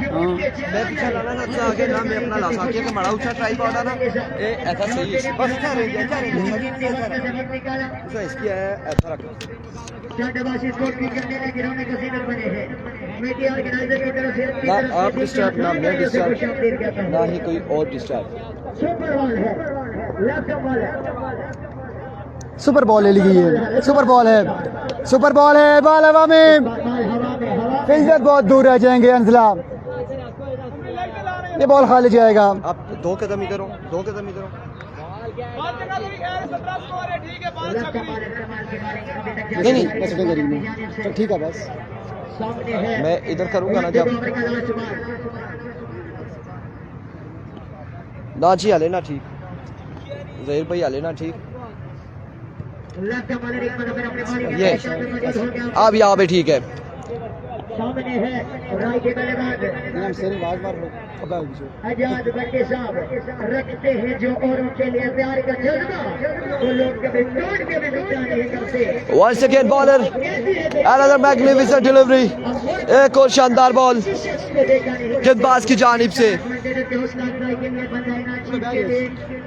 मैं पीछा लाना ना अच्छा आगे ना मैं अपना ला सके कि बड़ा ऊंचा ट्राई पाउडर ना ए ऐसा सही है बस क्या रह गया तो इसकी है ऐसा रख चांदबाजी स्पोर्ट की करने के गिराने का सीनियर बने हैं मीडिया ऑर्गेनाइजर की तरफ से ना आप डिस्टर्ब ना मैं डिस्टर्ब ना ही कोई और डिस्टर्ब सुपर बॉल है लेफ्ट बॉल है सुपर बॉल ले ली गई है सुपर बॉल है बॉल हवा में फील्डर बहुत दूर रह जाएंगे अंजला ये बॉल खाली जाएगा आप 2 कदम इधर हो 2 कदम इधर हो नहीं बस इधर करेंगे तो ठीक है बस मैं इधर करूंगा ना जब ना जी हाले ना ठीक जहीर भाई हाले ना ठीक ये अब यहाँ पे ठीक है सामने है राय के बल्लेबाज आजाद बंदे साहब रखते हैं जो औरों के लिए प्यार का जज्बा वो लोग कभी तोड़ के भी मिटा नहीं करते Once again bowler another magnificent delivery एक और शानदार बॉल गेंदबाज की जानिब से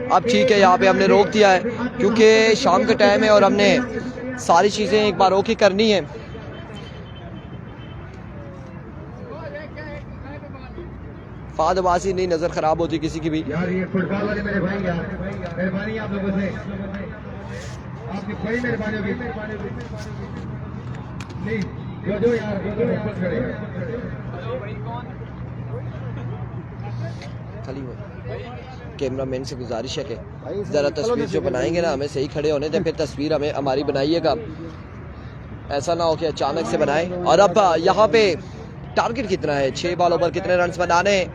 अब ठीक है यहाँ पे हमने रोक दिया है क्योंकि शाम का टाइम है और हमने सारी चीज़ें एक बार रोक ही करनी है फादबाजी नहीं नज़र ख़राब होती किसी की भी यार ये फुटबॉल वाले मेरे भाई यार मेहरबानी आप लोगों से आपकी बड़ी मेहरबानी होगी नहीं जो यार खाली कैमरामैन से गुजारिश है कि ज़रा तस्वीर जो बनाएंगे ना हमें सही खड़े होने दें, फिर तस्वीर हमें हमारी बनाइएगा, ऐसा ना हो कि अचानक से बनाएं। और अब यहाँ पे टारगेट कितना है, 6 बॉलों पर कितने रन बनाने हैं,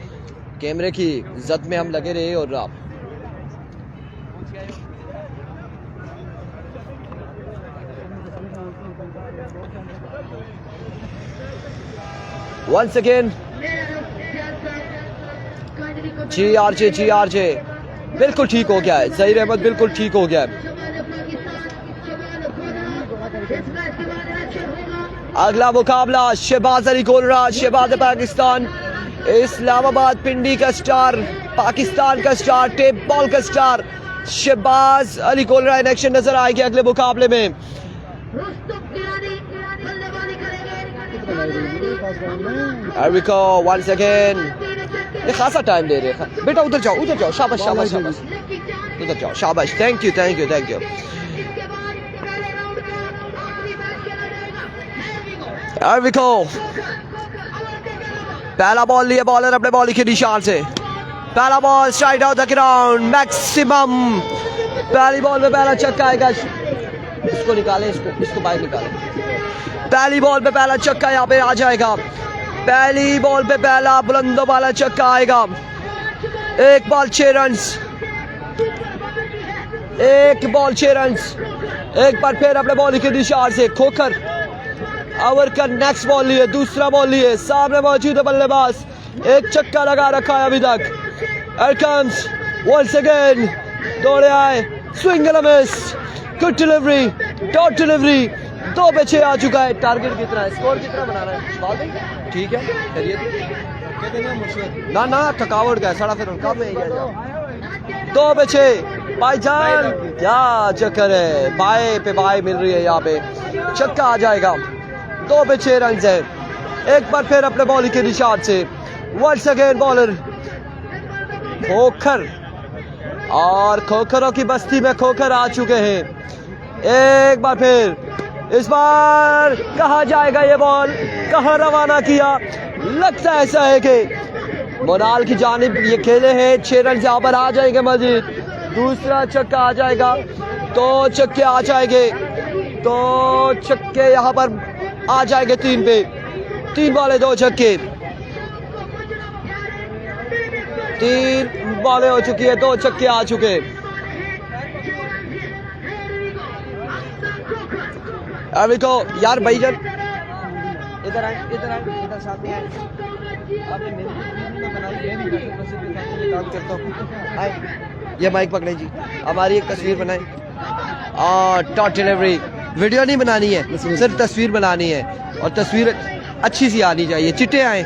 कैमरे की जद में हम लगे रहे। और वंस अगेन जी बिल्कुल ठीक हो गया है, ज़हीर अहमद बिल्कुल ठीक हो गया है। अगला मुकाबला शहबाज अली गोलरा, शहबाज पाकिस्तान, इस्लामाबाद पिंडी का स्टार, पाकिस्तान का स्टार, टेप बॉल का star Shahbaz Ali Golra in action नजर आएंगे अगले मुकाबले में। वंस अगेन ये खासा टाइम दे रहे हैं बेटा, उधर जाओ, शाबाश शाबाश शाबाश, उधर जाओ, शाबाश, थैंक यू। पहला बॉल लिया बॉलर अपने बॉलिंग के निशान से, पहला ball strike out the ground maximum, पहली बॉल में पहला छक्का आएगा, इसको निकालें, इसको बाहर निकालें, पहली बॉल पे पहला छक्का यहाँ पे आ जाएगा, पहली बॉल पे पहला बुलंदो वाला छक्का आएगा। 1 बॉल 6 रन, 1 बॉल 6 रन। एक बार फिर अपने बॉलिंग के निशान से खोकर ओवर का नेक्स्ट बॉल लिए, दूसरा बॉल लिए, सामने मौजूद है बल्लेबाज, एक छक्का लगा रखा है अभी तक। Here comes once again, दौड़े आए, swing and miss, good delivery, dot delivery, 2 पे 6 आ चुका है। टारगेट कितना है, स्कोर कितना बनाना है, ठीक है करिए ना थकावट का है सारा, फिर उनका में 2 पे 6 भाईजान, क्या चक्कर है, बाएं पे बाएं मिल रही है, यहाँ पे छक्का आ जाएगा। 2 पे 6 रन है। एक बार फिर अपने बॉलिंग के निशान से वंस अगेन बॉलर खोखर, और खोखरों की बस्ती में खोखर आ चुके हैं। एक बार फिर, इस बार कहाँ जाएगा ये बॉल, कहाँ रवाना किया, लगता ऐसा है कि मोनाल की जानिब ये खेले हैं। 6 रन यहाँ पर आ जाएंगे मजीद, दूसरा छक्का आ जाएगा, 2 छक्के आ जाएंगे, 2 छक्के यहाँ पर आ जाएंगे, 3 पे 3 बॉले 2 छक्के, 3 बॉलें हो चुकी है, 2 छक्के आ चुके। अभी को यार भाईजान इधर आए, इधर साथ में आए, आपने मेरी काम करता हूँ, आए ये माइक पकड़े जी, हमारी एक तस्वीर बनाए, और टॉट डिलीवरी, वीडियो नहीं बनानी है, सिर्फ तस्वीर बनानी है, और तस्वीर अच्छी सी आनी चाहिए, चिट्टे आए।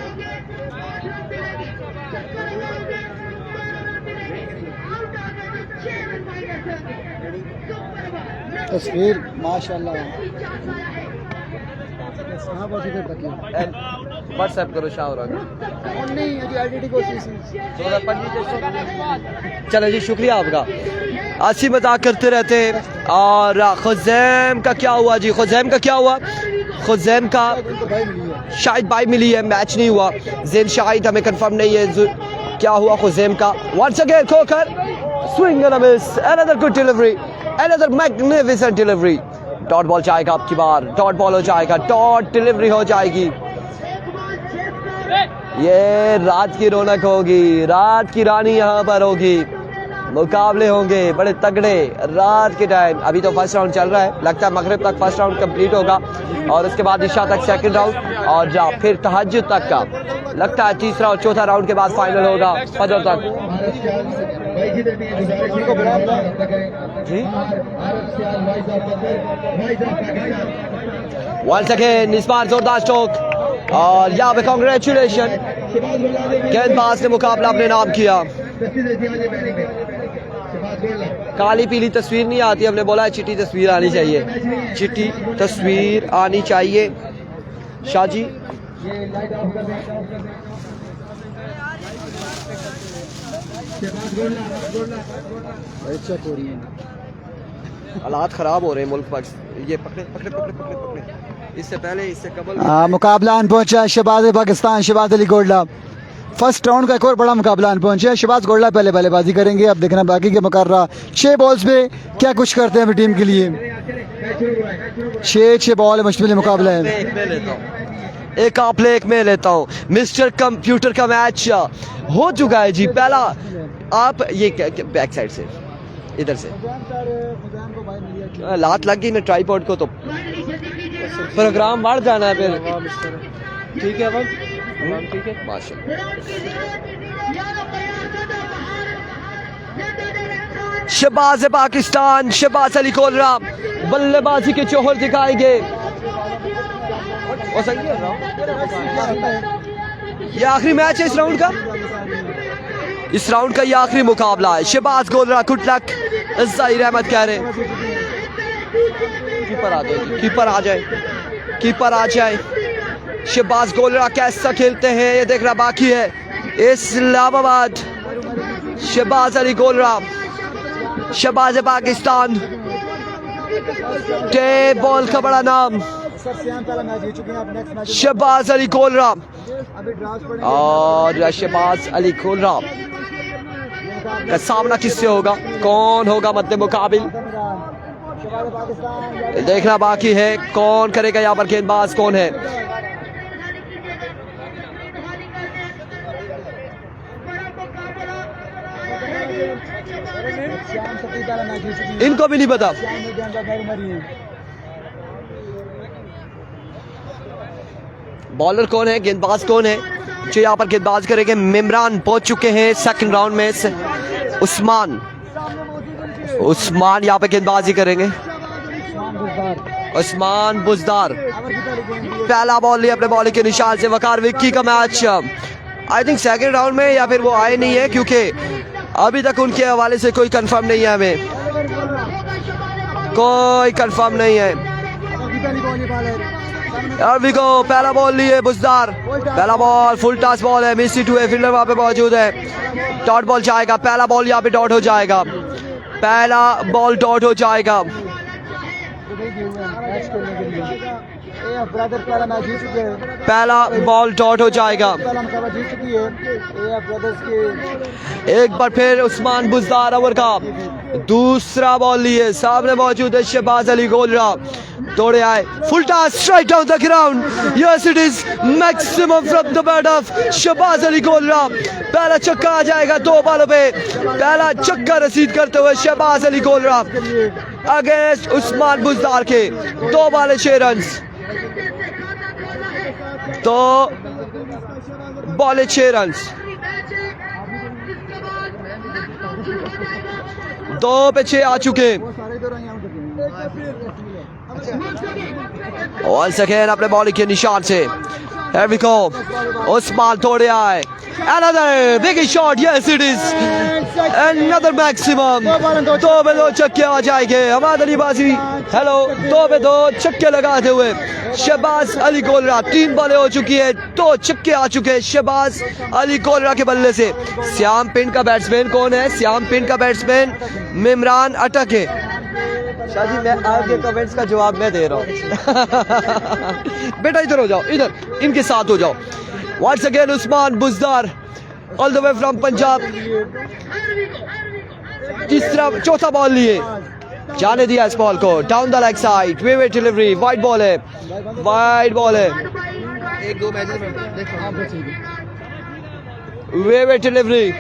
तस्वीर माशाल्लाह, व्हाट्सएप करो शाहरुख, चलो जी शुक्रिया आपका, अच्छी मजाक करते रहते हैं। और खुजैम का क्या हुआ जी, खुजैम का क्या हुआ, खुजैम का शायद बाई मिली है, मैच नहीं हुआ, ज़ेन शाहिद हमें कंफर्म नहीं है क्या हुआ खुजैम का। वंस अगेन खोकर, swing and miss, another good delivery, another magnificent delivery, dot ball जाएगा, आपकी बार डॉट बॉल हो जाएगा, डॉट डिलीवरी हो जाएगी। ये रात की रौनक होगी, रात की रानी यहाँ पर होगी, मुकाबले होंगे बड़े तगड़े रात के टाइम। अभी तो फर्स्ट राउंड चल रहा है, लगता है मगरिब तक फर्स्ट राउंड कंप्लीट होगा, और उसके बाद इशा तक सेकंड राउंड, और फिर तहज्जुद तक का लगता है तीसरा और चौथा राउंड के बाद फाइनल होगा फजर तक जी। वंस अगेन इस बार जोरदार स्ट्रोक, और यहाँ पे कांग्रेचुलेशन, गेंदबाज ने मुकाबला अपने नाम किया। काली पीली तस्वीर नहीं आती, हमने बोला है चिट्टी तस्वीर आनी चाहिए, चिट्टी तस्वीर आनी चाहिए। शाह जी हालात खराब हो रहे हैं मुल्क पर, ये पकड़े पकड़े पकड़े पकड़े पकड़े, इससे पहले इससे कबल मुकाबला पहुंचा शहबाज पाकिस्तान, शहबाज अली गोल्डा, फर्स्ट राउंड का एक और बड़ा मुकाबला आन पहुंचे हैं। शहबाज गोल्डा पहले बल्लेबाजी करेंगे। अब देखना बाकी के मुकर्रा 6 बॉल्स पे क्या कुछ करते हैं अपनी टीम के लिए। 6 बॉल मुश्किल मुकाबला है। एक आप प्ले एक में लेता हूँ। मिस्टर कंप्यूटर का मैच हो चुका है जी। पहला आप ये बैक साइड से इधर से लात लग गई ना ट्राइपॉड को, तो प्रोग्राम बढ़ जाना है फिर। ठीक है अब ठीक है शहबाज पाकिस्तान, शहबाज अली कोलरा बल्लेबाजी के चौहर दिखाएंगे। और सही है ये आखिरी मैच है इस राउंड का। इस राउंड का ये आखिरी मुकाबला है। Shahbaz Golra good luck. ज़ाहिर अहमद कह रहे कीपर आ जाए, कीपर आ जाए, कीपर आ जाए। शहबाज गोलरा कैसा खेलते हैं ये देखना बाकी है। इस्लामाबाद शहबाज अली गोलरा, शहबाज पाकिस्तान के बॉल का बड़ा नाम शहबाज अली कोलरा। और शहबाज अली कोलरा का सामना किससे होगा, कौन होगा मद्दे मुकाबिल, देखना बाकी है। कौन करेगा यहाँ पर गेंदबाज कौन है। इनको भी नहीं पता। बॉलर कौन है, गेंदबाज कौन है जो यहाँ पर गेंदबाज करेंगे। मिमरान पहुंच चुके हैं सेकंड राउंड में। उस्मान यहाँ पे गेंदबाजी करेंगे। उस्मान बुजदार पहला बॉल लिया अपने बॉलिंग के निशान से। वकार विक्की का match I think second round में, या फिर वो आए नहीं है क्योंकि अभी तक उनके हवाले से कोई कंफर्म नहीं है, हमें कोई कंफर्म नहीं है। अभी को पहला बॉल लिए बुजदार, पहला बॉल फुल टॉस बॉल है। मिसी टू फील्डर वहां पे मौजूद है। डॉट बॉल जाएगा, पहला बॉल यहाँ पे डॉट हो जाएगा, पहला बॉल डॉट हो जाएगा। पहला बॉल डॉट हो जाएगा। एक बार फिर उस्मान बुजदार ओवर का दूसरा बॉल लिए। सामने मौजूद है शहबाज अली गोलरा, दौड़े आए, full toss strike down the ground. Yes it is maximum from the bat of Shahbaz Ali Golra. पहला छक्का आ जाएगा 2 बॉलों पे, पहला छक्का रसीद करते हुए शहबाज अली गोलरा अगेंस्ट उस्मान बुजदार के 2 बॉल 6 रन। 2 बॉल 6 रन, 2 पे 6 आ चुके। Once again अपने बॉलिंग के निशान से Here we go. उस्मान तोड़े आए, another big shot. Yes it is another maximum. 2 पे 2 छक्के आ जाएंगे। हमाद अली बाजी हेलो 2 पे 2 छक्के लगाते हुए शहबाज अली कोलरा। 3 बॉलें हो चुकी है, 2 छक्के आ चुके हैं शहबाज अली कोलरा के बल्ले से। श्याम पिंड का बैट्समैन कौन है, श्याम पिंड का बैट्समैन मिमरान अटक है। शादी मैं आपके कमेंट्स का जवाब मैं दे रहा हूँ। बेटा इधर हो जाओ, इधर इनके साथ हो जाओ। Once again Usman Buzdar all the way from Punjab. तीसरा चौथा बॉल लिए, जाने दिया इस बॉल को down the leg side. Way delivery, wide ball है, वाइड बॉल है। 1-2 मैच वे डिलीवरी।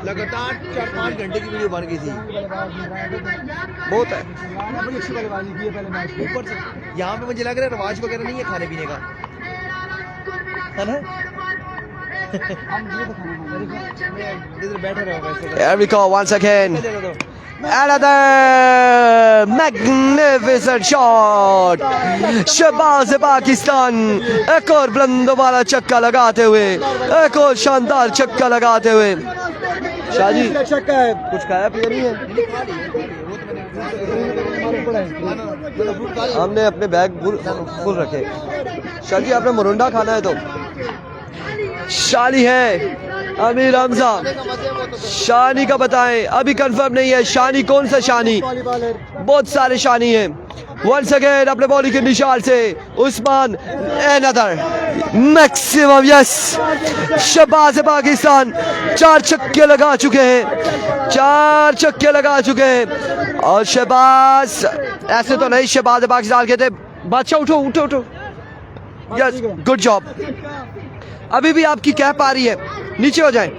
लगातार 4-5 घंटे की वीडियो बन गई थी, बहुत है। ऊपर से यहाँ पे मुझे लग रहा है रवाज वगैरह नहीं है खाने पीने का, है ना? बैठे रहो। Here we go once again. Another magnificent shot. Shahbaz Pakistan एक और बुलंदों वाला छक्का लगाते हुए, एक और शानदार छक्का लगाते हुए। शाहजी कुछ खाया पिया नहीं है? हमने अपने बैग फुल रखे। शाहजी आपने मोरंडा खाना है तो शानी है अमीर हमजा। शानी का बताएं, अभी कंफर्म नहीं है शानी कौन सा शानी, बहुत सारे शानी हैं। वंस अगेन अपने बॉलिंग के निशान से Usman, another maximum yes, Shahbaz Pakistan 4 छक्के लगा चुके हैं, 4 छक्के लगा चुके हैं। और शहबाज ऐसे तो नहीं, शहबाज पाकिस्तान के थे। बादशाह उठो उठो उठो, यस गुड जॉब। अभी भी आपकी कैप आ रही है, नीचे हो जाए।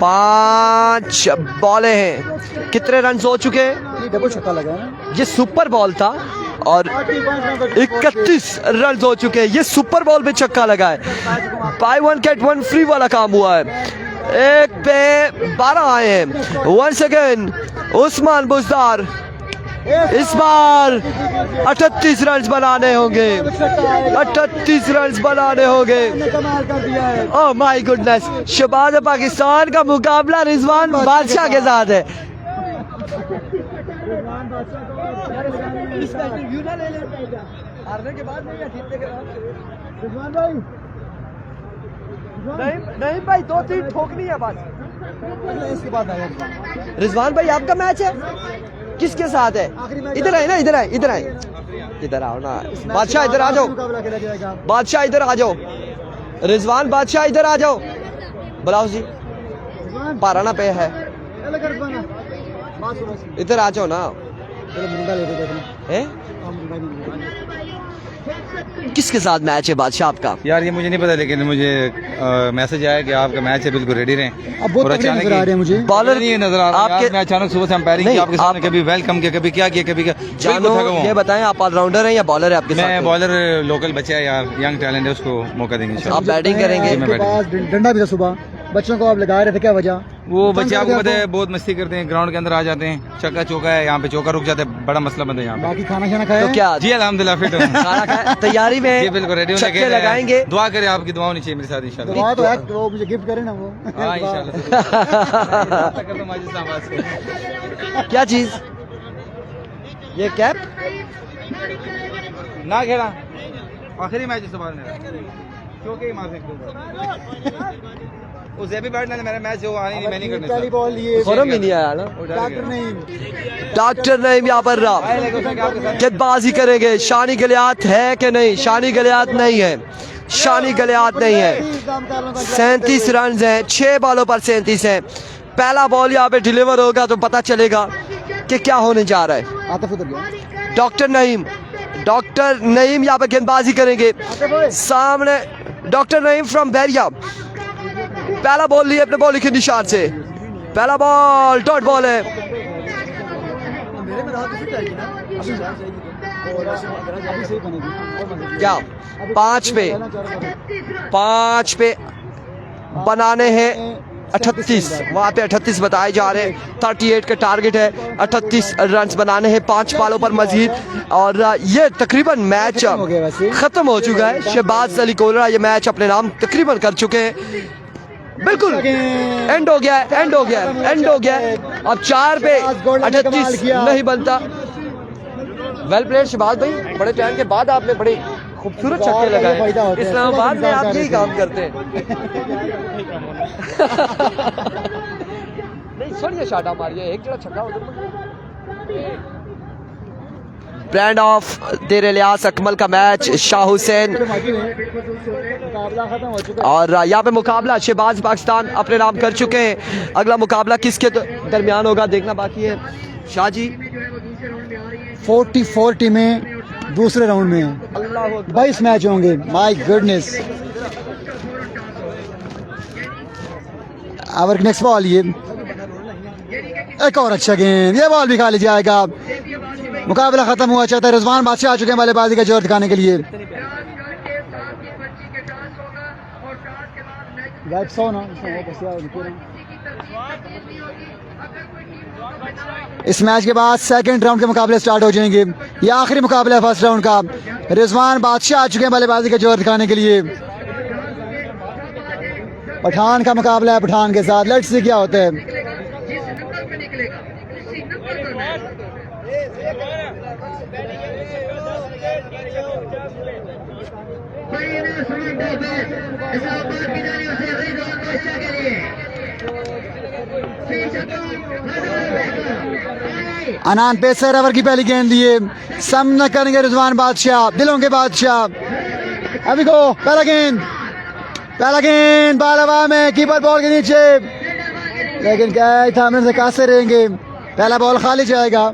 5 बॉलें हैं, कितने रन हो चुके हैं? डबल छक्का लगा ना, ये सुपर बॉल था और 31 रन हो चुके हैं। ये सुपर बॉल पे छक्का लगा है। बाय 1 गेट 1 फ्री वाला काम हुआ है। 1 पे 12 आए हैं। वंस अगेन उस्मान बुजदार, इस बार 38 रन बनाने होंगे, 38 रन बनाने होंगे। Oh my goodness, Shahbaz Pakistan का मुकाबला रिजवान बादशाह के साथ है। नहीं भाई, 2-3 ठोकनी है बस। इसके बाद आएगा रिजवान भाई आपका मैच है, किसके साथ है? इधर आए ना, इधर आए, इधर आए, इधर आओ ना। बादशाह इधर आ जाओ, बादशाह इधर आ जाओ, रिजवान बादशाह इधर आ जाओ। बुलाओ जी, पाराना पे है, इधर आ जाओ ना। हैं? किसके साथ मैच है बादशाह आपका? यार ये मुझे नहीं पता, लेकिन मुझे मैसेज आया कि आपका मैच है, बिल्कुल रेडी रहें। अब बहुत तगड़े नजर आ रहे हैं मुझे। बॉलर नहीं नजर आ रहा है आपके, मैं अचानक सुबह से अंपायरिंग की आपके सामने, कभी वेलकम किया, कभी क्या किया, कभी क्या। जानो ये बताएं, आप ऑलराउंडर हैं या बॉलर है आपके साथ? मैं बॉलर, लोकल बच्चा है यार, यंग टैलेंट है, उसको मौका देंगे इंशाल्लाह। आप बैटिंग करेंगे? जी, मैं आपके पास डंडा भी था सुबह, बच्चों को आप लगा रहे थे, क्या वजह? वो बच्चे आपको पता है बहुत मस्ती करते हैं, ग्राउंड के अंदर आ जाते हैं, चक्का चौका है यहाँ पे, चौका रुक जाता है, बड़ा मसला बनता है यहाँ पे। बाकी खाना शाना खाया? तो क्या जी अल्हम्दुलिल्लाह फिट हूँ। खाना खाया, तैयारी में जी बिल्कुल रेडी होने छक्के लगाएंगे। दुआ करें, आपकी दुआ होनी चाहिए मेरे साथ इंशाल्लाह। दुआ तो है, वो मुझे गिफ्ट करे ना वो। हाँ इंशाल्लाह। कर दो माजिद साहब आज से। क्या चीज? ये कैप? ना खेला, आखिरी मैच इस बार मेरा, चौके ही मार सकते उस भी बैठना मेरा मैच, वो आने नहीं, मैं नहीं करने पहली बॉल ये फॉर्म ही नहीं आया ना। डॉक्टर नहीं, डॉक्टर नहीं यहाँ पर रहा, गेंदबाजी करेंगे। शानी गलियात है कि नहीं? शानी गलियात नहीं है, शानी गलियात नहीं है। 37 रन हैं, 6 बॉलों पर 37 हैं। पहला बॉल यहाँ पे डिलीवर होगा तो पता चलेगा कि क्या होने जा रहा है। आतिफ उधर गया। डॉक्टर नईम, डॉक्टर नईम यहाँ पे गेंदबाजी करेंगे। सामने डॉक्टर नईम फ्रॉम बैरिया, पहला बॉल लिए अपने बॉलिंग के निशान से। पहला बॉल डॉट बॉल है। क्या 5 पे बनाने हैं 38, वहाँ पे 38 बताए जा रहे हैं। 38 का टारगेट है, 38 रन बनाने हैं 5 बॉलों पर मजीद। और ये तकरीबन मैच खत्म हो चुका है। शहबाज अली कोलरा ये मैच अपने नाम तकरीबन कर चुके हैं। बिल्कुल एंड हो गया है, एंड हो गया है, एंड हो गया है। अब 4 पे 38 नहीं बनता। वेल प्लेड शहबाज भाई, बड़े टाइम के बाद आपने बड़े खूबसूरत छक्के लगाए। इस्लामाबाद में आप यही काम करते हैं। नहीं सोनिया शाटा मारिए, एक जगह छक्का उधर। ब्रांड ऑफ देर इलियास अकमल का मैच, शाह हुसैन और यहाँ पे मुकाबला शहबाज पाकिस्तान अपने नाम कर चुके हैं। अगला मुकाबला किसके दरमियान होगा देखना बाकी है। शाह जी 44 टीमें दूसरे राउंड में हैं, 22 मैच होंगे। My goodness. Our next ball, ये एक और अच्छा गेंद, ये बॉल भी खा लिया जाएगा। मुकाबला खत्म हुआ चाहता है। रिजवान बादशाह आ चुके हैं बल्लेबाजी का जोर दिखाने के लिए। इस मैच के बाद सेकंड राउंड के मुकाबले स्टार्ट हो जाएंगे। ये आखिरी मुकाबला है फर्स्ट राउंड का। रिजवान बादशाह आ चुके हैं बल्लेबाजी का जोर दिखाने के लिए। पठान का मुकाबला है पठान के साथ। लेट्स सी क्या होता है। के लिए अनान पेसर ओवर की पहली गेंद दिए, सामना करेंगे रिजवान बादशाह, दिलों के बादशाह। अभी को पहला गेंद बाल हवा में, कीपर बॉल के नीचे, लेकिन क्या है थामने से कासे रहेंगे। पहला बॉल खाली जाएगा,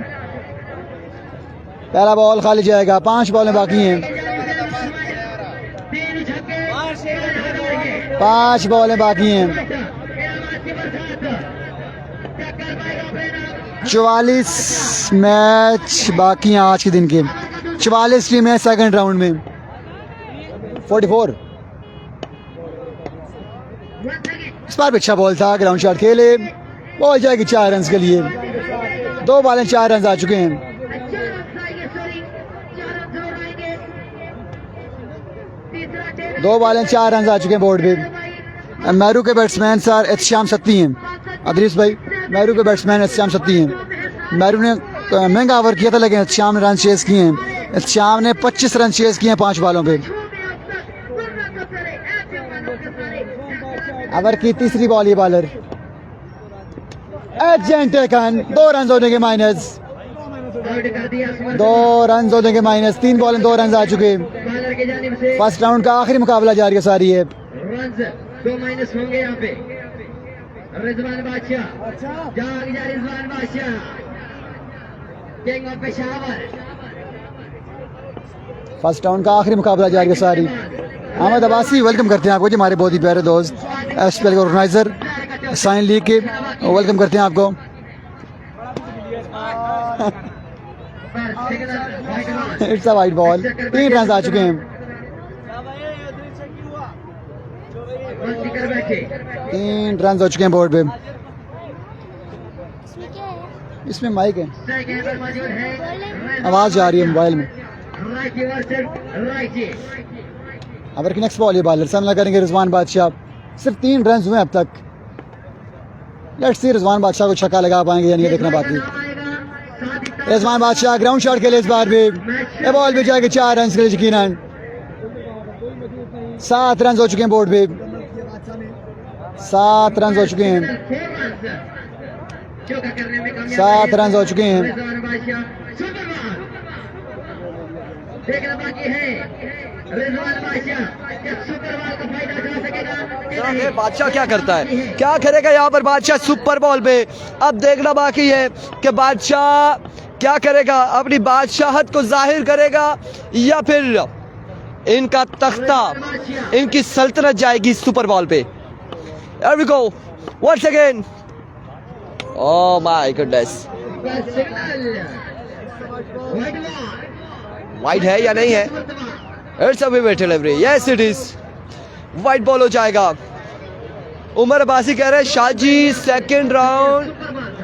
5 बॉलें बाकी हैं, 5 बॉलें बाकी हैं। 44 मैच बाकी हैं आज के दिन के, 44 टीम है सेकंड राउंड में। 44 इस बार भी अच्छा बॉल था, ग्राउंड शॉट खेले, बॉल जाएगी 4 रन के लिए। 2 बॉलें 4 रन आ चुके हैं। 2 बॉलें 4 रन आ चुके हैं बोर्ड पे। मैरू के बैट्समैन सर एहतशाम सत्ती हैं, अदरीस भाई मैरू के बैट्समैन एहतशाम सत्ती हैं। मैरू ने महंगा ओवर किया था, लेकिन एहतशाम ने रन चेस किए हैं। एहतशाम ने 25 रन चेस किए हैं 5 बॉलों पे। ओवर की तीसरी बॉल ये बॉलर एजेंट खान, 2 रन होने के माइनस, 2 रन होने के माइनस। 3 बॉल में 2 रन आ चुके। फर्स्ट राउंड का आखिरी मुकाबला जारी है सारी है। 2 माइनस होंगे यहाँ पे। रिजवान बादशाह जाग जा, रिजवान बादशाह king of Peshawar. First round का आखिरी मुकाबला जारी है सारी। अहमद अब्बासी वेलकम करते हैं आपको जी, हमारे बहुत ही प्यारे दोस्त एसपीएल के ऑर्गेनाइजर साइन लीग के, वेलकम करते हैं आपको। It's a wide ball, 3 run आ चुके हैं। 3 रन हो चुके हैं बोर्ड पे। इसमें माइक है, आवाज जा रही है मोबाइल में। ओवर की नेक्स्ट बॉल ये बॉलर सामना करेंगे रिजवान बादशाह। सिर्फ 3 रन हुए अब तक। लेट्स सी रिजवान बादशाह को छक्का लगा पाएंगे या नहीं, देखना बाकी। रिजवान बादशाह ग्राउंड शॉट के लिए इस बार भी ये बॉल भी जाएगी 4 रन के लिए यकीनन। 7 रन हो चुके हैं बोर्ड पे, 7 रन हो चुके हैं, 7 रन हो चुके हैं। देखना बाकी है रिजवान बादशाह क्या सुपर बॉल का फायदा उठा सकेगा। बादशाह क्या करता है, क्या करेगा यहाँ पर बादशाह सुपर बॉल पे। अब देखना बाकी है कि बादशाह क्या करेगा, अपनी बादशाहत को जाहिर करेगा या फिर इनका तख्ता, इनकी सल्तनत जाएगी सुपर बॉल पे। Here we go once again. Oh my goodness, wide है या नहीं है? It's a vivid delivery, yes it is, wide ball हो जाएगा। उमर अब्बासी कह रहे हैं शाहजी सेकंड राउंड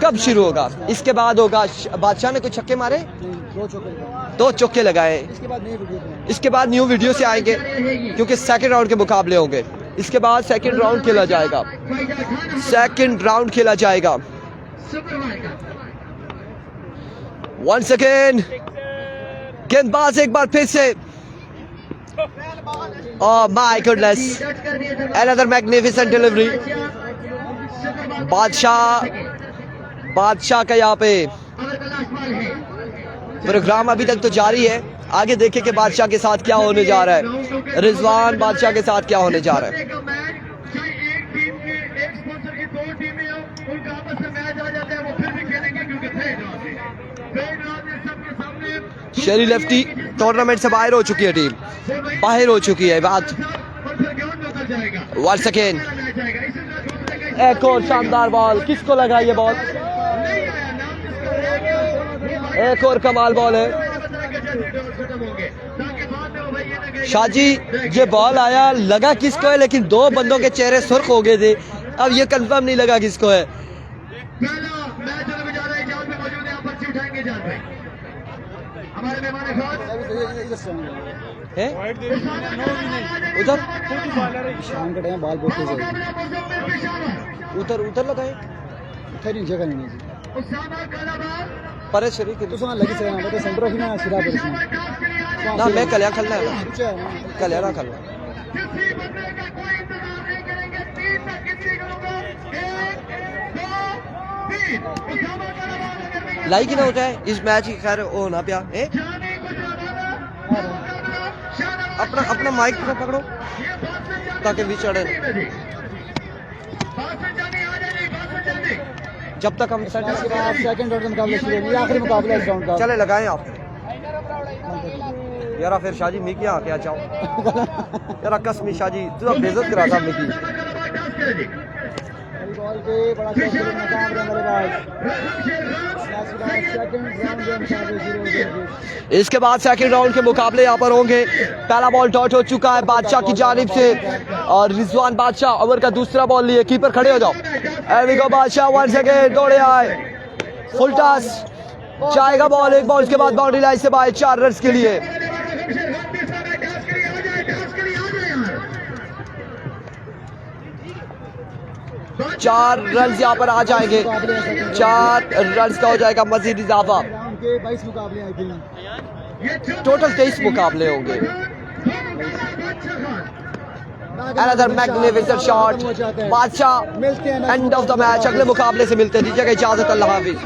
कब शुरू होगा? इसके बाद होगा। बादशाह ने कुछ छक्के मारे, 2 चौके लगाए। इसके बाद न्यू वीडियो से आएंगे क्योंकि सेकंड राउंड के मुकाबले होंगे। इसके बाद सेकंड राउंड खेला जाएगा, सेकंड राउंड खेला जाएगा। वंस अगेन गेंदबाज एक बार फिर से। ओह my goodness, another magnificent delivery. बादशाह का यहाँ पे प्रोग्राम अभी तक तो जारी है, आगे देखें कि बादशाह के साथ क्या होने जा रहा है, रिजवान बादशाह के साथ क्या होने जा रहा है। शेरी लेफ्टी टूर्नामेंट से बाहर हो चुकी है, टीम बाहर हो चुकी है। बात वंस अगेन एक और शानदार बॉल, किसको लगा ये बॉल? एक और कमाल बॉल है। शाहजी ये बॉल आया, लगा किसको है, लेकिन 2 बंदों के चेहरे सुर्ख हो गए थे। अब ये कंफर्म नहीं लगा किसको है। उधर उधर उधर लगाए जगह नहीं पर शरीक तो लगी सेंटर ना सिरा ना मैं कल्या खलना है, कल्या ना खलना। लाइक ही ना होता है इस मैच की खैर वो ना प्या अपना अपना माइक को पकड़ो ताकि भी चढ़े जब तक हम इसके बाद सेकंड राउंड का मुकाबला शुरू होगा, ये आखिरी मुकाबला इस राउंड का। चले लगाएं आप यार फिर शाहजी मिकी यहाँ क्या चाहो यार कसमी शाहजी तू अब बेइज्जत करा था मिकी बॉल पे बड़ा शॉट खेलने का काम रहा हमारे पास। सेकंड राउंड के मुकाबले शुरू हो गए। इसके बाद सेकंड राउंड के मुकाबले यहाँ पर होंगे। पहला बॉल डॉट हो चुका है बादशाह की जानिब से और रिजवान बादशाह ओवर का दूसरा बॉल लिए कीपर खड़े हो जाओ। एविगो बादशाह वंस अगेन दौड़े आए फुल टॉस जाएगा बॉल एक बॉल के बाद बाउंड्री लाइन से बाहर 4 रन के लिए। 4 रन यहाँ पर आ जाएंगे 4 रन का हो जाएगा मजीद इजाफा। राउंड के 22 मुकाबले आई थिंक टोटल 23 मुकाबले होंगे। Another magnificent shot बादशाह एंड ऑफ द मैच। अगले मुकाबले से मिलते दीजिएगा इजाजत अल्लाह हाफिज।